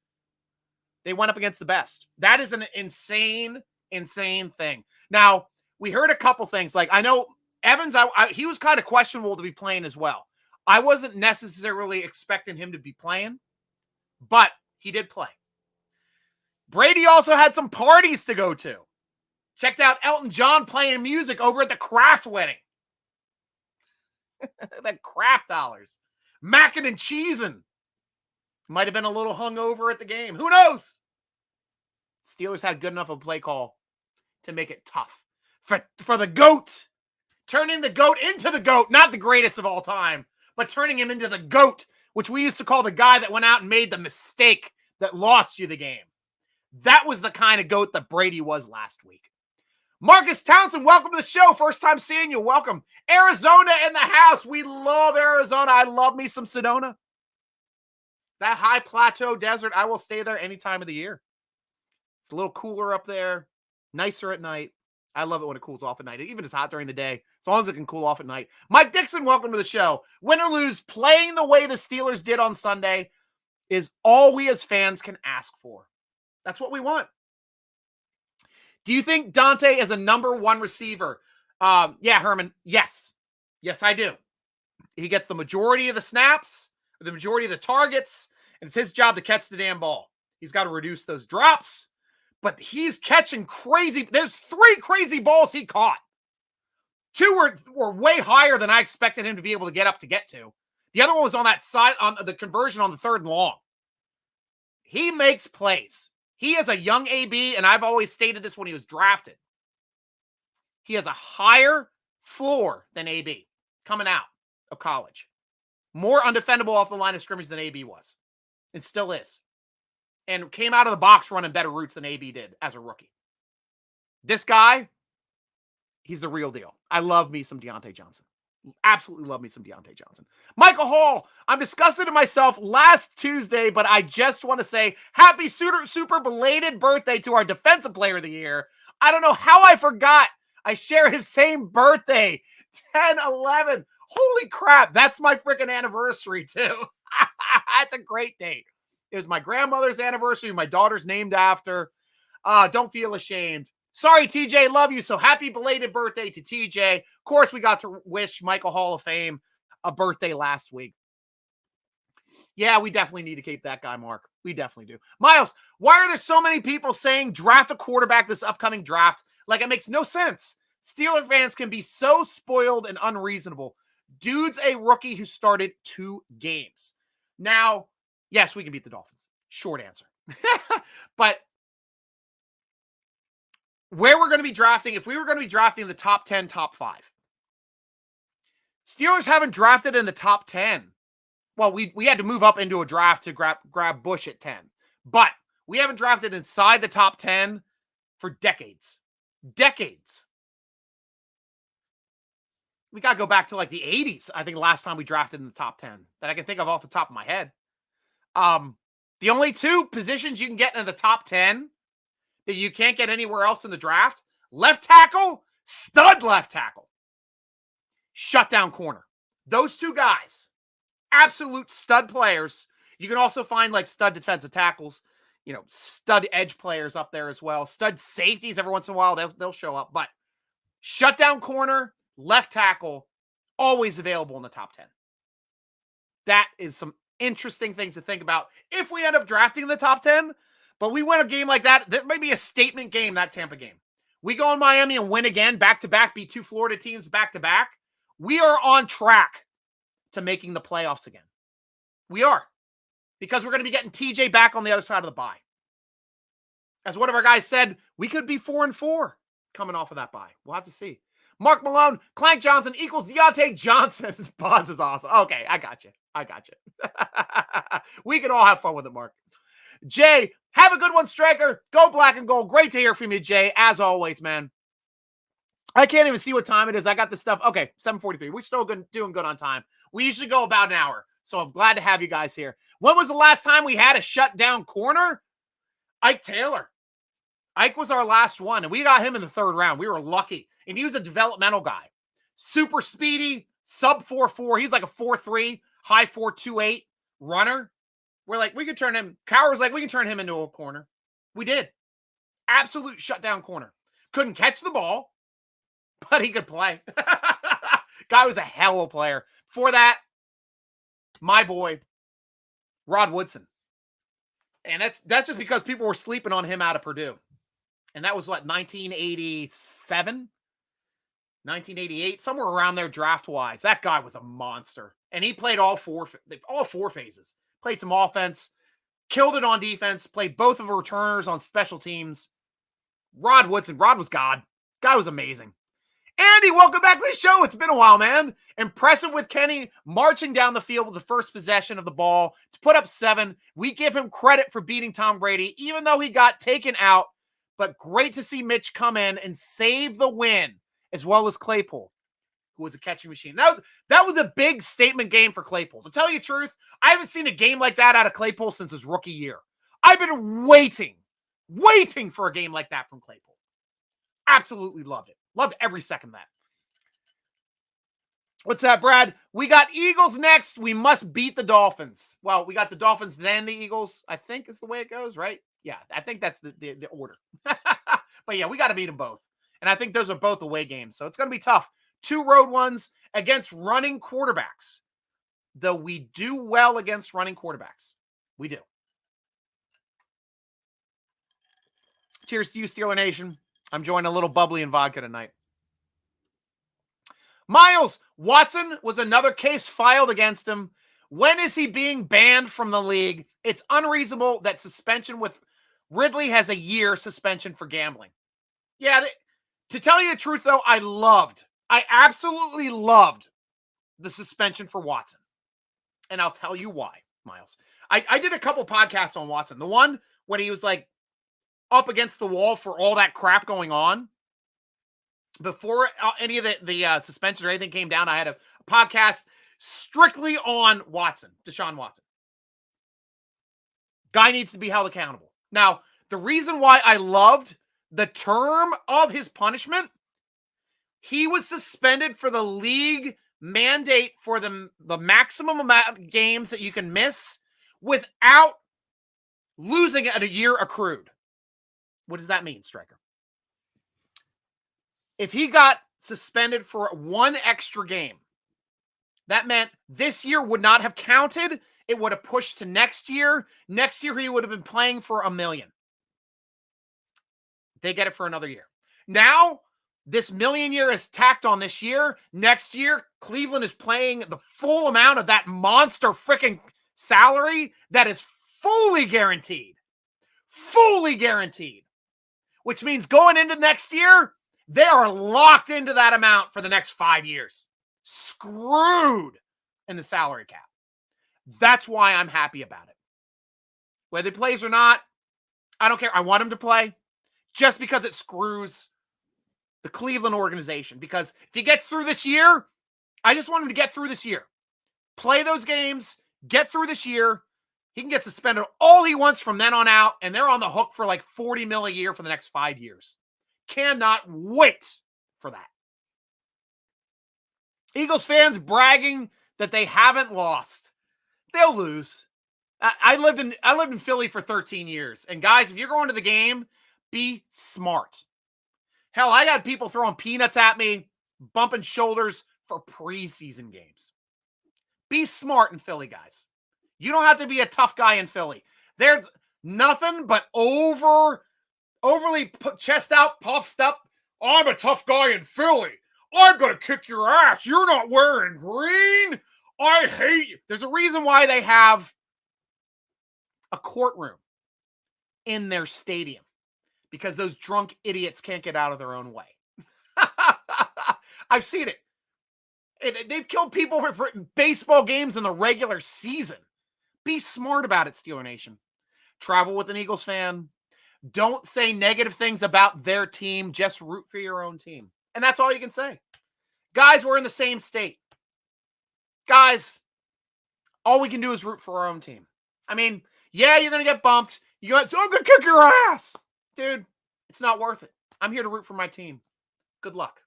They went up against the best. That is an insane thing. Now, we heard a couple things. Like, I know Evans, he was kind of questionable to be playing as well. I wasn't necessarily expecting him to be playing, but he did play. Brady also had some parties to go to. Checked out Elton John playing music over at the Kraft wedding. That Kraft dollars. Mackin' and cheesin'. Might have been a little hungover at the game. Who knows? Steelers had good enough of a play call to make it tough. For the GOAT. Turning the GOAT into the GOAT. Not the greatest of all time, but turning him into the GOAT, which we used to call the guy that went out and made the mistake that lost you the game. That was the kind of GOAT that Brady was last week. Marcus Townsend, welcome to the show. First time seeing you. Welcome. Arizona in the house. We love Arizona. I love me some Sedona. That high plateau desert, I will stay there any time of the year. It's a little cooler up there, nicer at night. I love it when it cools off at night, even if it's hot during the day, as long as it can cool off at night. Mike Dixon, welcome to the show. Win or lose, playing the way the Steelers did on Sunday is all we as fans can ask for. That's what we want. Do you think Deontay is a number one receiver? Yeah, Herman. Yes. Yes, I do. He gets the majority of the snaps, the majority of the targets, and it's his job to catch the damn ball. He's got to reduce those drops. but he's catching crazy. There's 3 crazy balls he caught. 2 were way higher than I expected him to be able to get to. The other one was on that side, on the conversion on the 3rd and long. He makes plays. He is a young AB, and I've always stated this when he was drafted. He has a higher floor than AB coming out of college. More undefendable off the line of scrimmage than AB was. It still is. And came out of the box running better routes than AB did as a rookie. This guy, he's the real deal. I love me some Deontay Johnson. Absolutely love me some Deontay Johnson. Michael Hall, I'm disgusted at myself last Tuesday, but I just want to say happy super belated birthday to our defensive player of the year. I don't know how I forgot. I share his same birthday, 10/11. Holy crap. That's my freaking anniversary too. That's a great date. It was my grandmother's anniversary. My daughter's named after. Don't feel ashamed. Sorry, TJ, love you. So happy belated birthday to TJ. Of course, we got to wish Michael Hall of Fame a birthday last week. Yeah, we definitely need to keep that guy, Mark. We definitely do. Miles, why are there so many people saying draft a quarterback this upcoming draft? Like, it makes no sense. Steeler fans can be so spoiled and unreasonable. Dude's a rookie who started 2 games. Now, yes, we can beat the Dolphins. Short answer. But where we're going to be drafting, if we were going to be drafting the top 10, top 5, Steelers haven't drafted in the top 10. Well, we had to move up into a draft to grab Bush at 10. But we haven't drafted inside the top 10 for decades. Decades. We got to go back to like the 80s, I think, last time we drafted in the top 10 that I can think of off the top of my head. The only 2 positions you can get in the top 10 that you can't get anywhere else in the draft, left tackle, stud left tackle, shutdown corner. Those 2 guys, absolute stud players. You can also find like stud defensive tackles, stud edge players up there as well. Stud safeties every once in a while, they'll show up. But shutdown corner, left tackle, always available in the top 10. That is some interesting things to think about if we end up drafting in the top 10. But we win a game like that. That may be a statement game, that Tampa game. We go in Miami and win again, back-to-back, beat 2 Florida teams back-to-back. We are on track to making the playoffs again. We are. Because we're going to be getting TJ back on the other side of the bye. As one of our guys said, we could be 4-4 coming off of that bye. We'll have to see. Mark Malone, Clank Johnson equals Deontay Johnson. Pause is awesome. Okay, I got you. We can all have fun with it, Mark. Jay, have a good one, Stryker. Go black and gold. Great to hear from you, Jay. As always, man. I can't even see what time it is. I got this stuff. Okay, 7:43. We're still doing good on time. We usually go about an hour, so I'm glad to have you guys here. When was the last time we had a shutdown corner? Ike Taylor. Ike was our last one, and we got him in the 3rd round. We were lucky, and he was a developmental guy. Super speedy, sub 4.4. He's like a 4.3, high 4.28 runner. We're like, we could turn him. Cowher was like, we can turn him into a corner. We did. Absolute shutdown corner. Couldn't catch the ball, but he could play. Guy was a hell of a player. For that, my boy, Rod Woodson. And that's just because people were sleeping on him out of Purdue. And that was what, 1987? 1988? Somewhere around there draft-wise. That guy was a monster. And he played all four phases. Played some offense, killed it on defense, played both of the returners on special teams. Rod Woodson. Rod was God. Guy was amazing. Andy, welcome back to the show. It's been a while, man. Impressive with Kenny marching down the field with the first possession of the ball to put up 7. We give him credit for beating Tom Brady, even though he got taken out. But great to see Mitch come in and save the win, as well as Claypool, who was a catching machine. That was a big statement game for Claypool. To tell you the truth, I haven't seen a game like that out of Claypool since his rookie year. I've been waiting for a game like that from Claypool. Absolutely loved it. Loved every second of that. What's that, Brad? We got Eagles next. We must beat the Dolphins. Well, we got the Dolphins, then the Eagles. I think is the way it goes, right? Yeah, I think that's the order. But yeah, we got to beat them both. And I think those are both away games. So it's going to be tough. 2 road ones against running quarterbacks. Though we do well against running quarterbacks. We do. Cheers to you, Steeler Nation. I'm enjoying a little bubbly and vodka tonight. Miles, Watson was another case filed against him. When is he being banned from the league? It's unreasonable that suspension with Ridley has a year suspension for gambling. Yeah, to tell you the truth, though, I absolutely loved the suspension for Watson. And I'll tell you why, Miles. I did a couple podcasts on Watson. The one when he was like up against the wall for all that crap going on. Before any of the suspension or anything came down, I had a podcast strictly on Deshaun Watson. Guy needs to be held accountable. Now, the reason why I loved the term of his punishment, he was suspended for the league mandate for the maximum amount of games that you can miss without losing a year accrued. What does that mean, Stryker? If he got suspended for one extra game, that meant this year would not have counted. It would have pushed to next year. Next year, he would have been playing for $1 million. They get it for another year. Now, this $1 million year is tacked on this year. Next year, Cleveland is playing the full amount of that monster freaking salary that is fully guaranteed. Fully guaranteed. Which means going into next year, they are locked into that amount for the next 5 years. Screwed in the salary cap. That's why I'm happy about it. Whether he plays or not, I don't care. I want him to play just because it screws the Cleveland organization. Because if he gets through this year, I just want him to get through this year. Play those games, get through this year. He can get suspended all he wants from then on out, and they're on the hook for like $40 million a year for the next 5 years. Cannot wait for that. Eagles fans bragging that they haven't lost. They'll lose. I lived in Philly for 13 years. And guys, if you're going to the game, be smart. Hell, I got people throwing peanuts at me, bumping shoulders for preseason games. Be smart in Philly, guys. You don't have to be a tough guy in Philly. There's nothing but overly chest out, puffed up. I'm a tough guy in Philly. I'm going to kick your ass. You're not wearing green. I hate you. There's a reason why they have a courtroom in their stadium. Because those drunk idiots can't get out of their own way. I've seen it. They've killed people for baseball games in the regular season. Be smart about it, Steeler Nation. Travel with an Eagles fan. Don't say negative things about their team. Just root for your own team. And that's all you can say. Guys, we're in the same state. Guys, all we can do is root for our own team. I mean, yeah, you're going to get bumped. I'm going to kick your ass. Dude, it's not worth it. I'm here to root for my team. Good luck.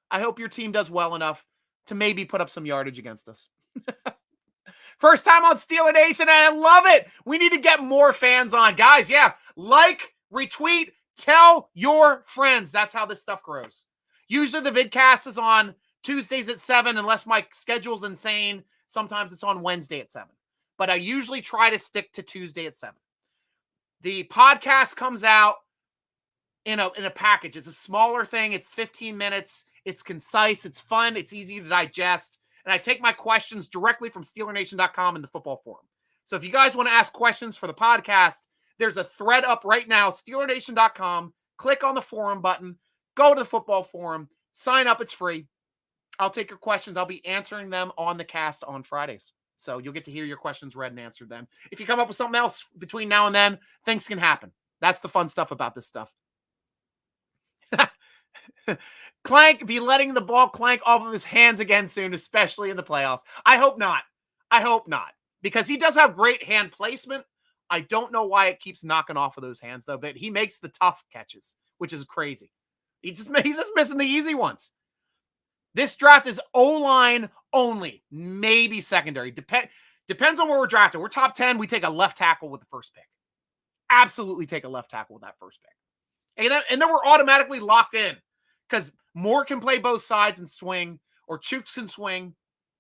I hope your team does well enough to maybe put up some yardage against us. First time on Steeler Nation, and I love it. We need to get more fans on. Guys, yeah, like, retweet, tell your friends. That's how this stuff grows. Usually the vidcast is on Tuesdays at 7, unless my schedule's insane. Sometimes it's on Wednesday at 7. But I usually try to stick to Tuesday at 7. The podcast comes out in a package. It's a smaller thing. It's 15 minutes. It's concise. It's fun. It's easy to digest. And I take my questions directly from SteelerNation.com in the football forum. So if you guys want to ask questions for the podcast, there's a thread up right now, SteelerNation.com. Click on the forum button. Go to the football forum. Sign up. It's free. I'll take your questions. I'll be answering them on the cast on Fridays. So you'll get to hear your questions read and answered then. If you come up with something else between now and then, things can happen. That's the fun stuff about this stuff. Clank be letting the ball clank off of his hands again soon, especially in the playoffs. I hope not. I hope not. Because he does have great hand placement. I don't know why it keeps knocking off of those hands, though, but he makes the tough catches, which is crazy. He's just missing the easy ones. This draft is O-line only, maybe secondary. Depends on where we're drafted. We're top 10. We take a left tackle with the first pick. Absolutely take a left tackle with that first pick. And then we're automatically locked in because Moore can play both sides and swing, or Chooks can swing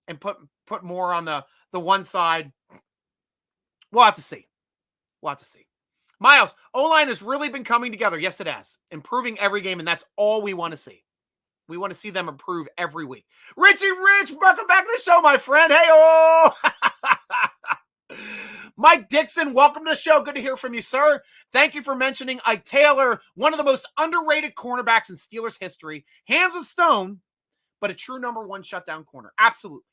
and put Moore on the one side. We'll have to see. Miles, O-line has really been coming together. Yes, it has. Improving every game, and that's all we want to see. We want to see them improve every week. Richie Rich, welcome back to the show, my friend. Hey-oh! Mike Dixon, welcome to the show. Good to hear from you, sir. Thank you for mentioning Ike Taylor, one of the most underrated cornerbacks in Steelers history. Hands of stone, but a true number one shutdown corner. Absolutely.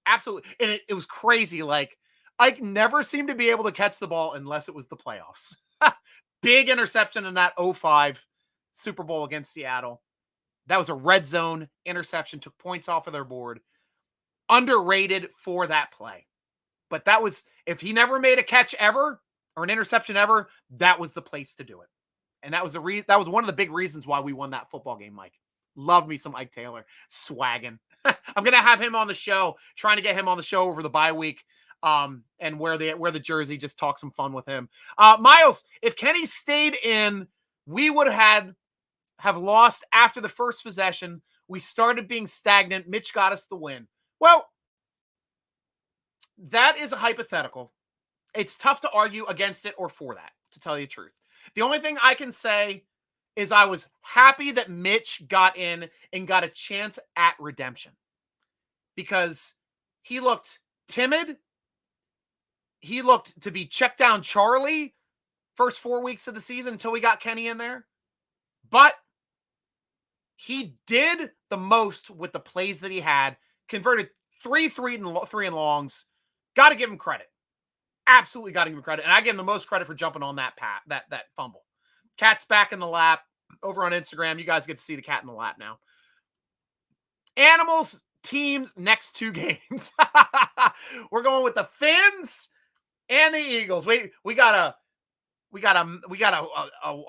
Absolutely. And it was crazy. Like, Ike never seemed to be able to catch the ball unless it was the playoffs. Big interception in that 05 Super Bowl against Seattle. That was a red zone interception, took points off of their board. Underrated for that play. But that was, if he never made a catch ever or an interception ever, that was the place to do it. And that was that was one of the big reasons why we won that football game, Mike. Love me some Ike Taylor. Swagging. I'm going to have him on the show, trying to get him on the show over the bye week. And wear the jersey, just talk some fun with him. Miles, if Kenny stayed in, we would have lost after the first possession. We started being stagnant. Mitch got us the win. Well, that is a hypothetical. It's tough to argue against it or for that, to tell you the truth. The only thing I can say is I was happy that Mitch got in and got a chance at redemption because he looked timid. He looked to be checked down Charlie first 4 weeks of the season until we got Kenny in there. But he did the most with the plays that he had, converted three and longs. Got to give him credit. Absolutely got to give him credit. And I give him the most credit for jumping on that fumble. Cat's back in the lap over on Instagram. You guys get to see the cat in the lap now. Animals teams next 2 games. We're going with the Finns and the Eagles. We got a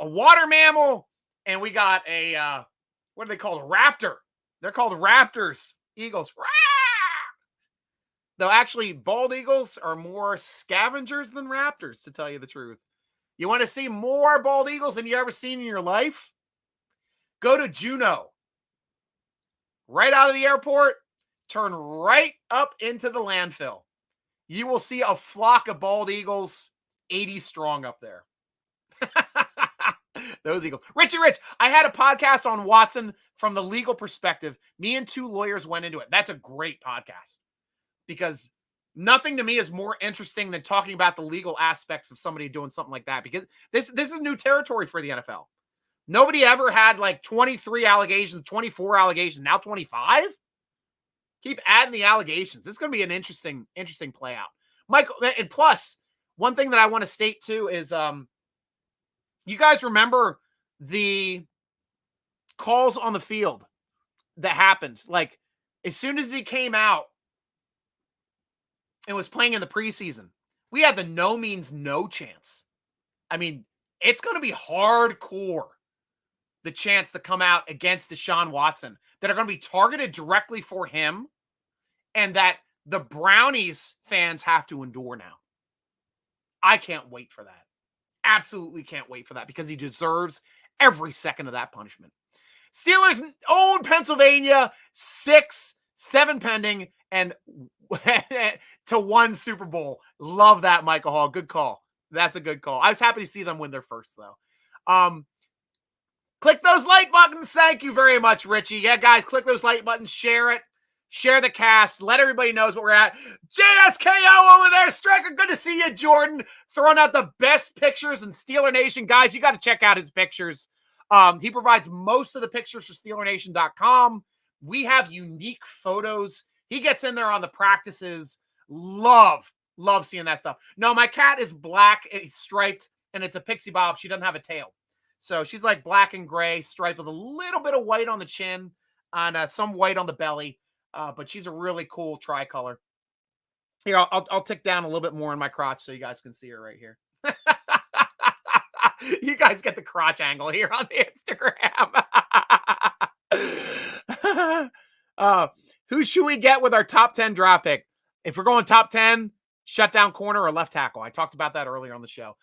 water mammal, and we got a what are they called? A raptor. They're called raptors. Eagles. Rah! Though actually, bald eagles are more scavengers than raptors, to tell you the truth. You want to see more bald eagles than you ever seen in your life? Go to Juneau. Right out of the airport, turn right up into the landfill. You will see a flock of bald eagles, 80 strong up there. Those eagles. Richie Rich, I had a podcast on Woodson from the legal perspective. Me and 2 lawyers went into it. That's a great podcast because nothing to me is more interesting than talking about the legal aspects of somebody doing something like that, because this is new territory for the NFL. Nobody ever had like 23 allegations, 24 allegations, now 25. Keep adding the allegations. This is going to be an interesting play out. Michael, and plus, one thing that I want to state too is you guys remember the calls on the field that happened? Like, as soon as he came out and was playing in the preseason, we had the no means no chance. I mean, it's going to be hardcore, the chance to come out against Deshaun Watson, that are going to be targeted directly for him and that the Brownies fans have to endure now. I can't wait for that. Absolutely can't wait for that, because he deserves every second of that punishment. Steelers own Pennsylvania, 6-7 pending, and to 1 Super Bowl. Love that, Michael Hall. Good call. That's a good call. I was happy to see them win their first, though. Click those like buttons. Thank you very much, Richie. Yeah, guys, click those like buttons. Share it. Share the cast. Let everybody knows what we're at. JSKO over there. Stryker, good to see you, Jordan. Throwing out the best pictures in Steeler Nation. Guys, you got to check out his pictures. He provides most of the pictures for SteelerNation.com. We have unique photos. He gets in there on the practices. Love seeing that stuff. No, my cat is black, it's striped, and it's a pixie bob. She doesn't have a tail. So she's like black and gray, striped with a little bit of white on the chin and some white on the belly. But she's a really cool tricolor. Here, I'll tick down a little bit more in my crotch so you guys can see her right here. You guys get the crotch angle here on the Instagram. Who should we get with our top 10 draft pick? If we're going top 10, shutdown corner or left tackle. I talked about that earlier on the show.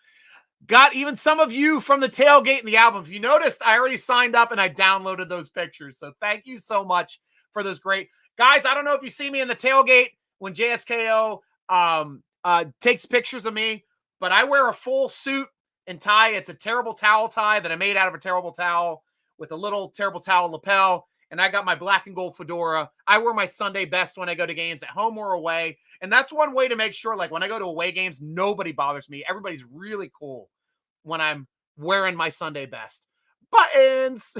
Got even some of you from the tailgate and the album. If you noticed, I already signed up and I downloaded those pictures. So thank you so much for those great guys. I don't know if you see me in the tailgate when JSKO takes pictures of me, but I wear a full suit and tie. It's a terrible towel tie that I made out of a terrible towel with a little terrible towel lapel. And I got my black and gold fedora. I wear my Sunday best when I go to games at home or away. And that's one way to make sure, like when I go to away games, nobody bothers me. Everybody's really cool when I'm wearing my Sunday best. Buttons.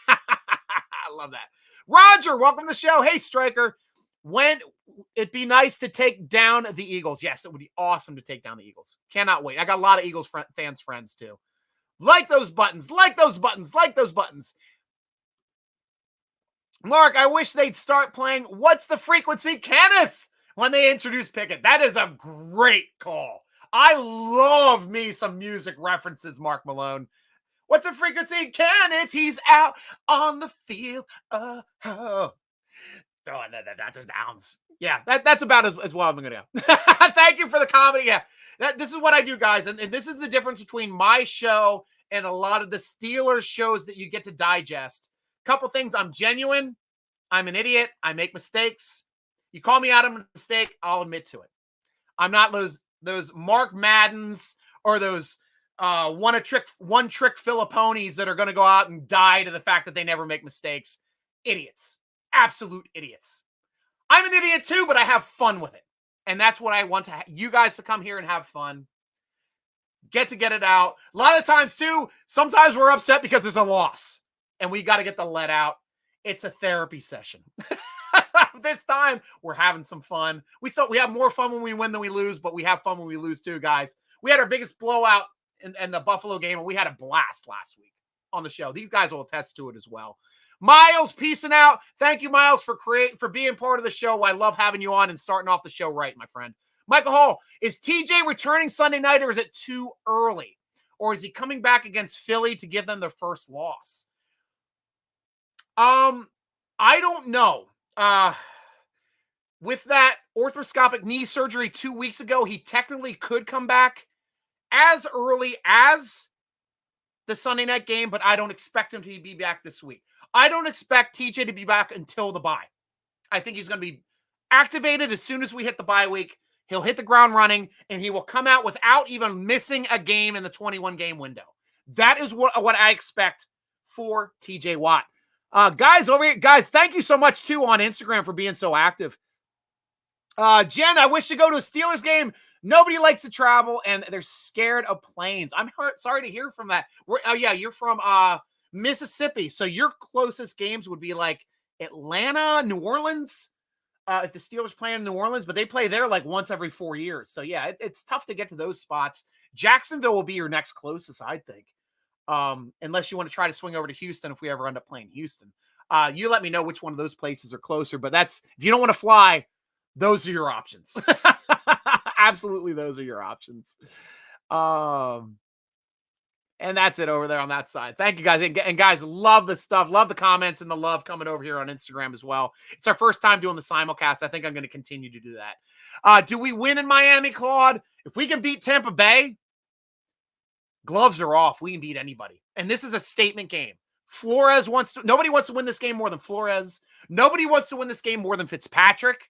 I love that. Roger, welcome to the show. Hey, Stryker. When it'd be nice to take down the Eagles. Yes, it would be awesome to take down the Eagles. Cannot wait. I got a lot of Eagles fans friends too. Like those buttons. Like those buttons. Like those buttons. Mark, I wish they'd start playing What's the Frequency, Kenneth, when they introduce Pickett. That is a great call. I love me some music references, Mark Malone. What's the frequency, Kenneth? He's out on the field. Oh, that downs. Yeah, that's about as well I'm going to do. Thank you for the comedy. Yeah, this is what I do, guys. And this is the difference between my show and a lot of the Steelers shows that you get to digest. Couple things. I'm genuine. I'm an idiot. I make mistakes. You call me out on a mistake, I'll admit to it. I'm not those Mark Maddens or those one trick Philippones that are going to go out and die to the fact that they never make mistakes. Idiots. Absolute idiots. I'm an idiot too, but I have fun with it. And that's what I want you guys to come here and have fun. Get it out. A lot of times too, sometimes we're upset because there's a loss. And we got to get the let out. It's a therapy session. This time, we're having some fun. We have more fun when we win than we lose, but we have fun when we lose too, guys. We had our biggest blowout in the Buffalo game, and we had a blast last week on the show. These guys will attest to it as well. Miles, peacing out. Thank you, Miles, for being part of the show. I love having you on and starting off the show right, my friend. Michael Hall, is TJ returning Sunday night, or is it too early? Or is he coming back against Philly to give them their first loss? I don't know. With that arthroscopic knee surgery 2 weeks ago, he technically could come back as early as the Sunday night game, but I don't expect him to be back this week. I don't expect TJ to be back until the bye. I think he's going to be activated as soon as we hit the bye week. He'll hit the ground running, and he will come out without even missing a game in the 21-game window. That is what I expect for TJ Watt. Guys, over here, guys, thank you so much, too, on Instagram for being so active. Jen, I wish to go to a Steelers game. Nobody likes to travel, and they're scared of planes. I'm sorry to hear from that. You're from Mississippi, so your closest games would be like Atlanta, New Orleans, if the Steelers play in New Orleans, but they play there like once every 4 years. So, yeah, it's tough to get to those spots. Jacksonville will be your next closest, I think. Unless you want to try to swing over to Houston if we ever end up playing Houston. You let me know which one of those places are closer, but if you don't want to fly, those are your options. Absolutely, those are your options. And that's it over there on that side. Thank you, guys. And guys, love the stuff. Love the comments and the love coming over here on Instagram as well. It's our first time doing the simulcast. I think I'm going to continue to do that. Do we win in Miami, Claude? If we can beat Tampa Bay, gloves are off. We can beat anybody. And this is a statement game. Nobody wants to win this game more than Flores. Nobody wants to win this game more than Fitzpatrick.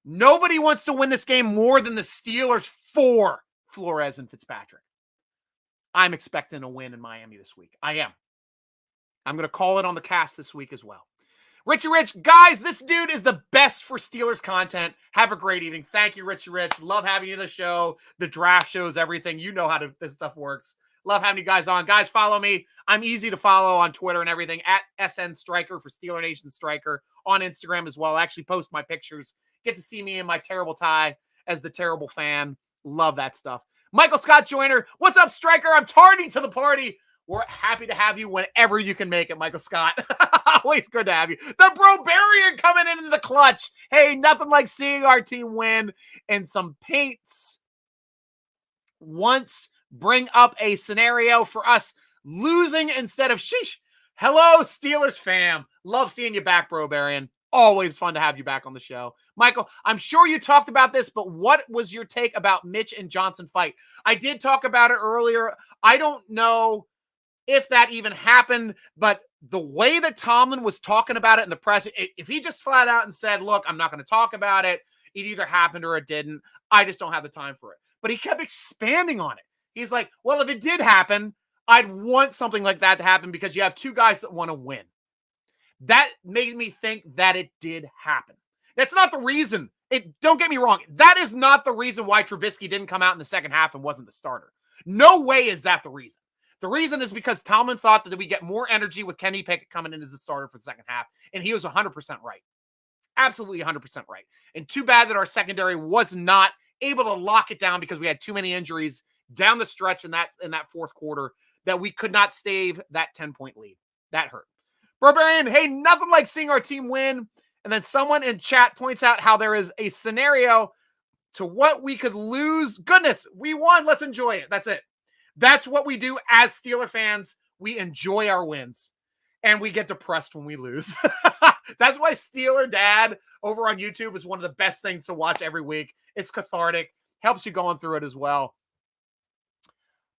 Nobody wants to win this game more than the Steelers for Flores and Fitzpatrick. I'm expecting a win in Miami this week. I am. I'm going to call it on the cast this week as well. Richie Rich, guys, this dude is the best for Steelers content. Have a great evening. Thank you, Richie Rich. Love having you on the show. The draft shows, everything. You know how this stuff works. Love having you guys on. Guys, follow me. I'm easy to follow on Twitter and everything at SN Stryker for Steeler Nation Stryker. On Instagram as well. I actually post my pictures. Get to see me in my terrible tie as the terrible fan. Love that stuff. Michael Scott Joyner. What's up, Stryker? I'm tardy to the party. We're happy to have you whenever you can make it, Michael Scott. Always good to have you. The Brobarian coming in the clutch. Hey, nothing like seeing our team win and some paints. Once bring up a scenario for us losing instead of sheesh. Hello, Steelers fam. Love seeing you back, Brobarian. Always fun to have you back on the show. Michael, I'm sure you talked about this, but what was your take about Mitch and Johnson fight? I did talk about it earlier. I don't know if that even happened, but the way that Tomlin was talking about it in the press, if he just flat out and said, look, I'm not going to talk about it, it either happened or it didn't. I just don't have the time for it. But he kept expanding on it. He's like, well, if it did happen, I'd want something like that to happen because you have two guys that want to win. That made me think that it did happen. That's not the reason. Don't get me wrong. That is not the reason why Trubisky didn't come out in the second half and wasn't the starter. No way is that the reason. The reason is because Tomlin thought that we get more energy with Kenny Pickett coming in as the starter for the second half, and he was 100% right. Absolutely 100% right. And too bad that our secondary was not able to lock it down because we had too many injuries down the stretch in that fourth quarter that we could not stave that 10-point lead. That hurt. Barbarian, hey, nothing like seeing our team win. And then someone in chat points out how there is a scenario to what we could lose. Goodness, we won. Let's enjoy it. That's it. That's what we do as Steeler fans. We enjoy our wins. And we get depressed when we lose. That's why Steeler Dad over on YouTube is one of the best things to watch every week. It's cathartic. Helps you going through it as well.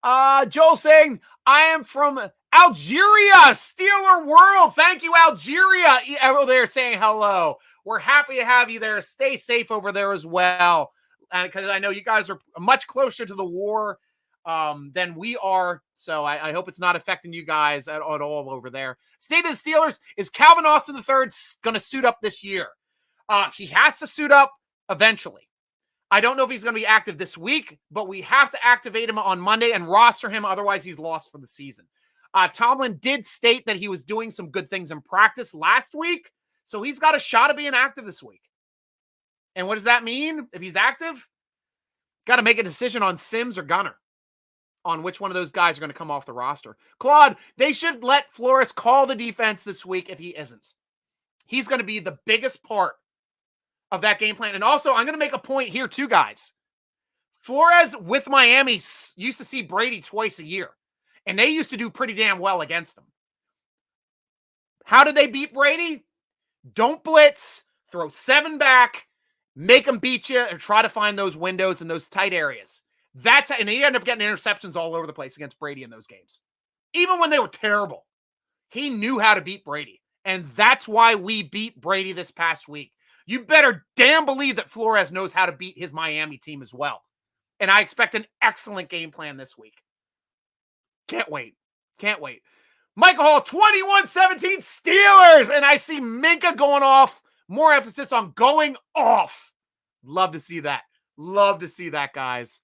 Joel saying, I am from Algeria, Steeler World. Thank you, Algeria. Over there saying hello. We're happy to have you there. Stay safe over there as well. Because I know you guys are much closer to the war than we are. So I hope it's not affecting you guys at all over there. State of the Steelers, is Calvin Austin III going to suit up this year? He has to suit up eventually. I don't know if he's going to be active this week, but we have to activate him on Monday and roster him. Otherwise, he's lost for the season. Tomlin did state that he was doing some good things in practice last week, so he's got a shot of being active this week. And what does that mean? If he's active, got to make a decision on Sims or Gunner on which one of those guys are going to come off the roster. Claude, they should let Flores call the defense this week if he isn't. He's going to be the biggest part of that game plan. And also, I'm going to make a point here too, guys. Flores with Miami used to see Brady twice a year, and they used to do pretty damn well against him. How did they beat Brady? Don't blitz, throw 7 back, make them beat you, or try to find those windows in those tight areas. And he ended up getting interceptions all over the place against Brady in those games. Even when they were terrible, he knew how to beat Brady. And that's why we beat Brady this past week. You better damn believe that Flores knows how to beat his Miami team as well. And I expect an excellent game plan this week. Can't wait. Can't wait. Michael Hall, 21-17 Steelers. And I see Minka going off. More emphasis on going off. Love to see that. Love to see that, guys.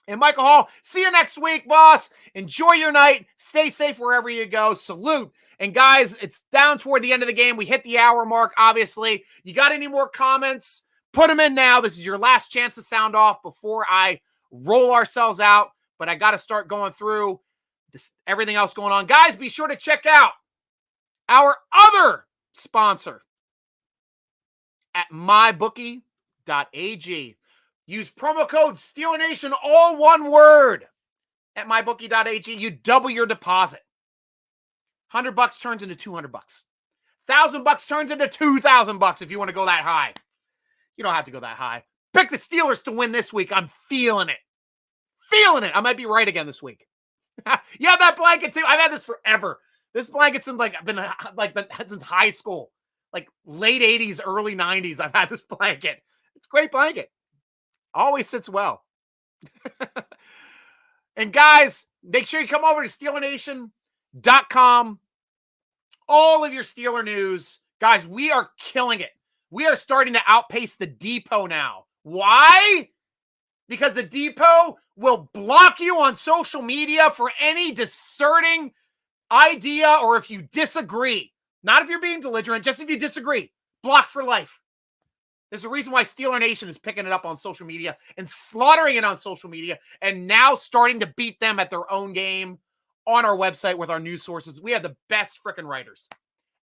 And Michael Hall, see you next week, boss. Enjoy your night. Stay safe wherever you go. Salute. And guys, it's down toward the end of the game. We hit the hour mark, obviously. You got any more comments? Put them in now. This is your last chance to sound off before I roll ourselves out. But I got to start going through everything else going on. Guys, be sure to check out our other sponsor at mybookie.ag. Use promo code SteelerNation, all one word, at mybookie.ag. You double your deposit. $100 turns into $200. $1,000 turns into $2,000 if you want to go that high. You don't have to go that high. Pick the Steelers to win this week. I'm feeling it. Feeling it. I might be right again this week. You have that blanket too. I've had this forever. This blanket's been since high school, like late 80s, early 90s. I've had this blanket. It's a great blanket. Always sits well. And guys, make sure you come over to SteelerNation.com. All of your Steeler news. Guys, we are killing it. We are starting to outpace the Depot now. Why? Because the Depot will block you on social media for any discerning idea or if you disagree. Not if you're being belligerent, just if you disagree. Blocked for life. There's a reason why Steeler Nation is picking it up on social media and slaughtering it on social media and now starting to beat them at their own game on our website with our news sources. We have the best freaking writers.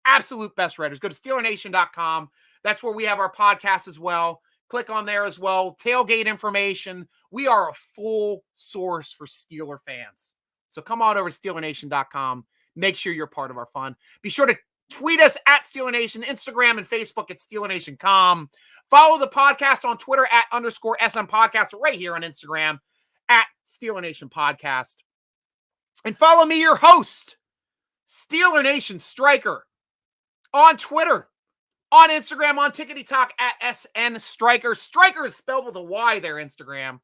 Absolute best writers. Go to SteelerNation.com. That's where we have our podcast as well. Click on there as well. Tailgate information. We are a full source for Steeler fans. So come on over to SteelerNation.com. Make sure you're part of our fun. Be sure to tweet us at SteelerNation, Instagram and Facebook at SteelerNation.com. Follow the podcast on Twitter at _SM Podcast, right here on Instagram at SteelerNation Podcast. And follow me, your host, Steeler Nation Stryker, on Twitter, on Instagram, on Tickety Talk at SN Stryker. Stryker is spelled with a Y there, Instagram.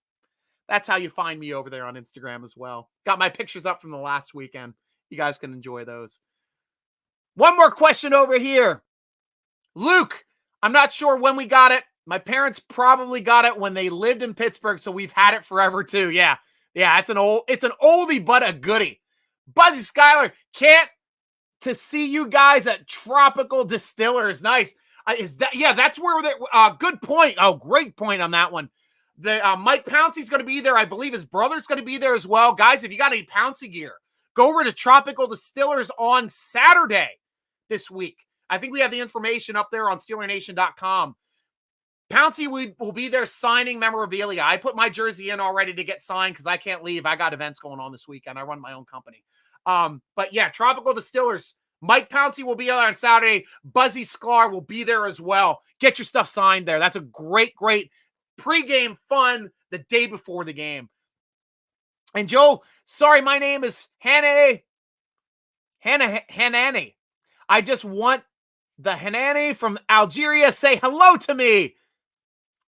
That's how you find me over there on Instagram as well. Got my pictures up from the last weekend. You guys can enjoy those. One more question over here. Luke, I'm not sure when we got it. My parents probably got it when they lived in Pittsburgh, so we've had it forever too. Yeah, it's an oldie but a goodie. Buzzy Skyler, can't to see you guys at Tropical Distillers. Nice. That's where the good point. Oh, great point on that one. The Mike Pouncey's going to be there. I believe his brother's going to be there as well. Guys, if you got any Pouncey gear, go over to Tropical Distillers on Saturday this week. I think we have the information up there on SteelerNation.com. Pouncey will be there signing memorabilia. I put my jersey in already to get signed because I can't leave. I got events going on this weekend. I run my own company. But yeah, Tropical Distillers. Mike Pouncey will be there on Saturday. Buzzy Sklar will be there as well. Get your stuff signed there. That's a great pregame fun the day before the game. And Joe, sorry, my name is Hanani. I just want the Hanani from Algeria say hello to me.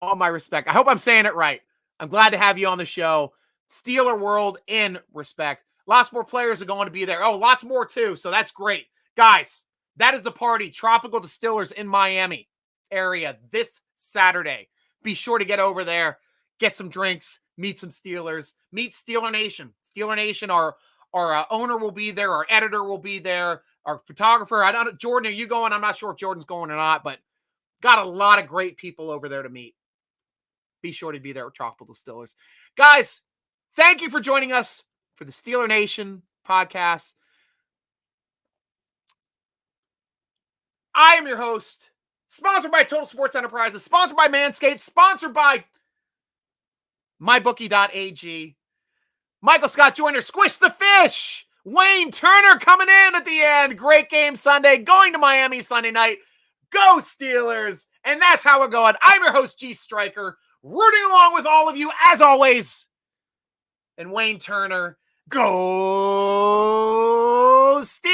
All my respect. I hope I'm saying it right. I'm glad to have you on the show. Steeler World in respect. Lots more players are going to be there. Oh, lots more too. So that's great. Guys, that is the party. Tropical Distillers in Miami area this Saturday. Be sure to get over there, get some drinks, meet some Steelers, meet Steeler Nation. Steeler Nation, our owner will be there. Our editor will be there. Our photographer. Jordan, are you going? I'm not sure if Jordan's going or not, but got a lot of great people over there to meet. Be sure to be there with Tropical Distillers. Guys, thank you for joining us for the Steeler Nation podcast. I am your host, sponsored by Total Sports Enterprises, sponsored by Manscaped, sponsored by MyBookie.ag. Michael Scott Joyner, Squish the Fish. Wayne Turner coming in at the end. Great game Sunday. Going to Miami Sunday night. Go Steelers. And that's how we're going. I'm your host, G. Stryker, rooting along with all of you as always. And Wayne Turner, go Steelers.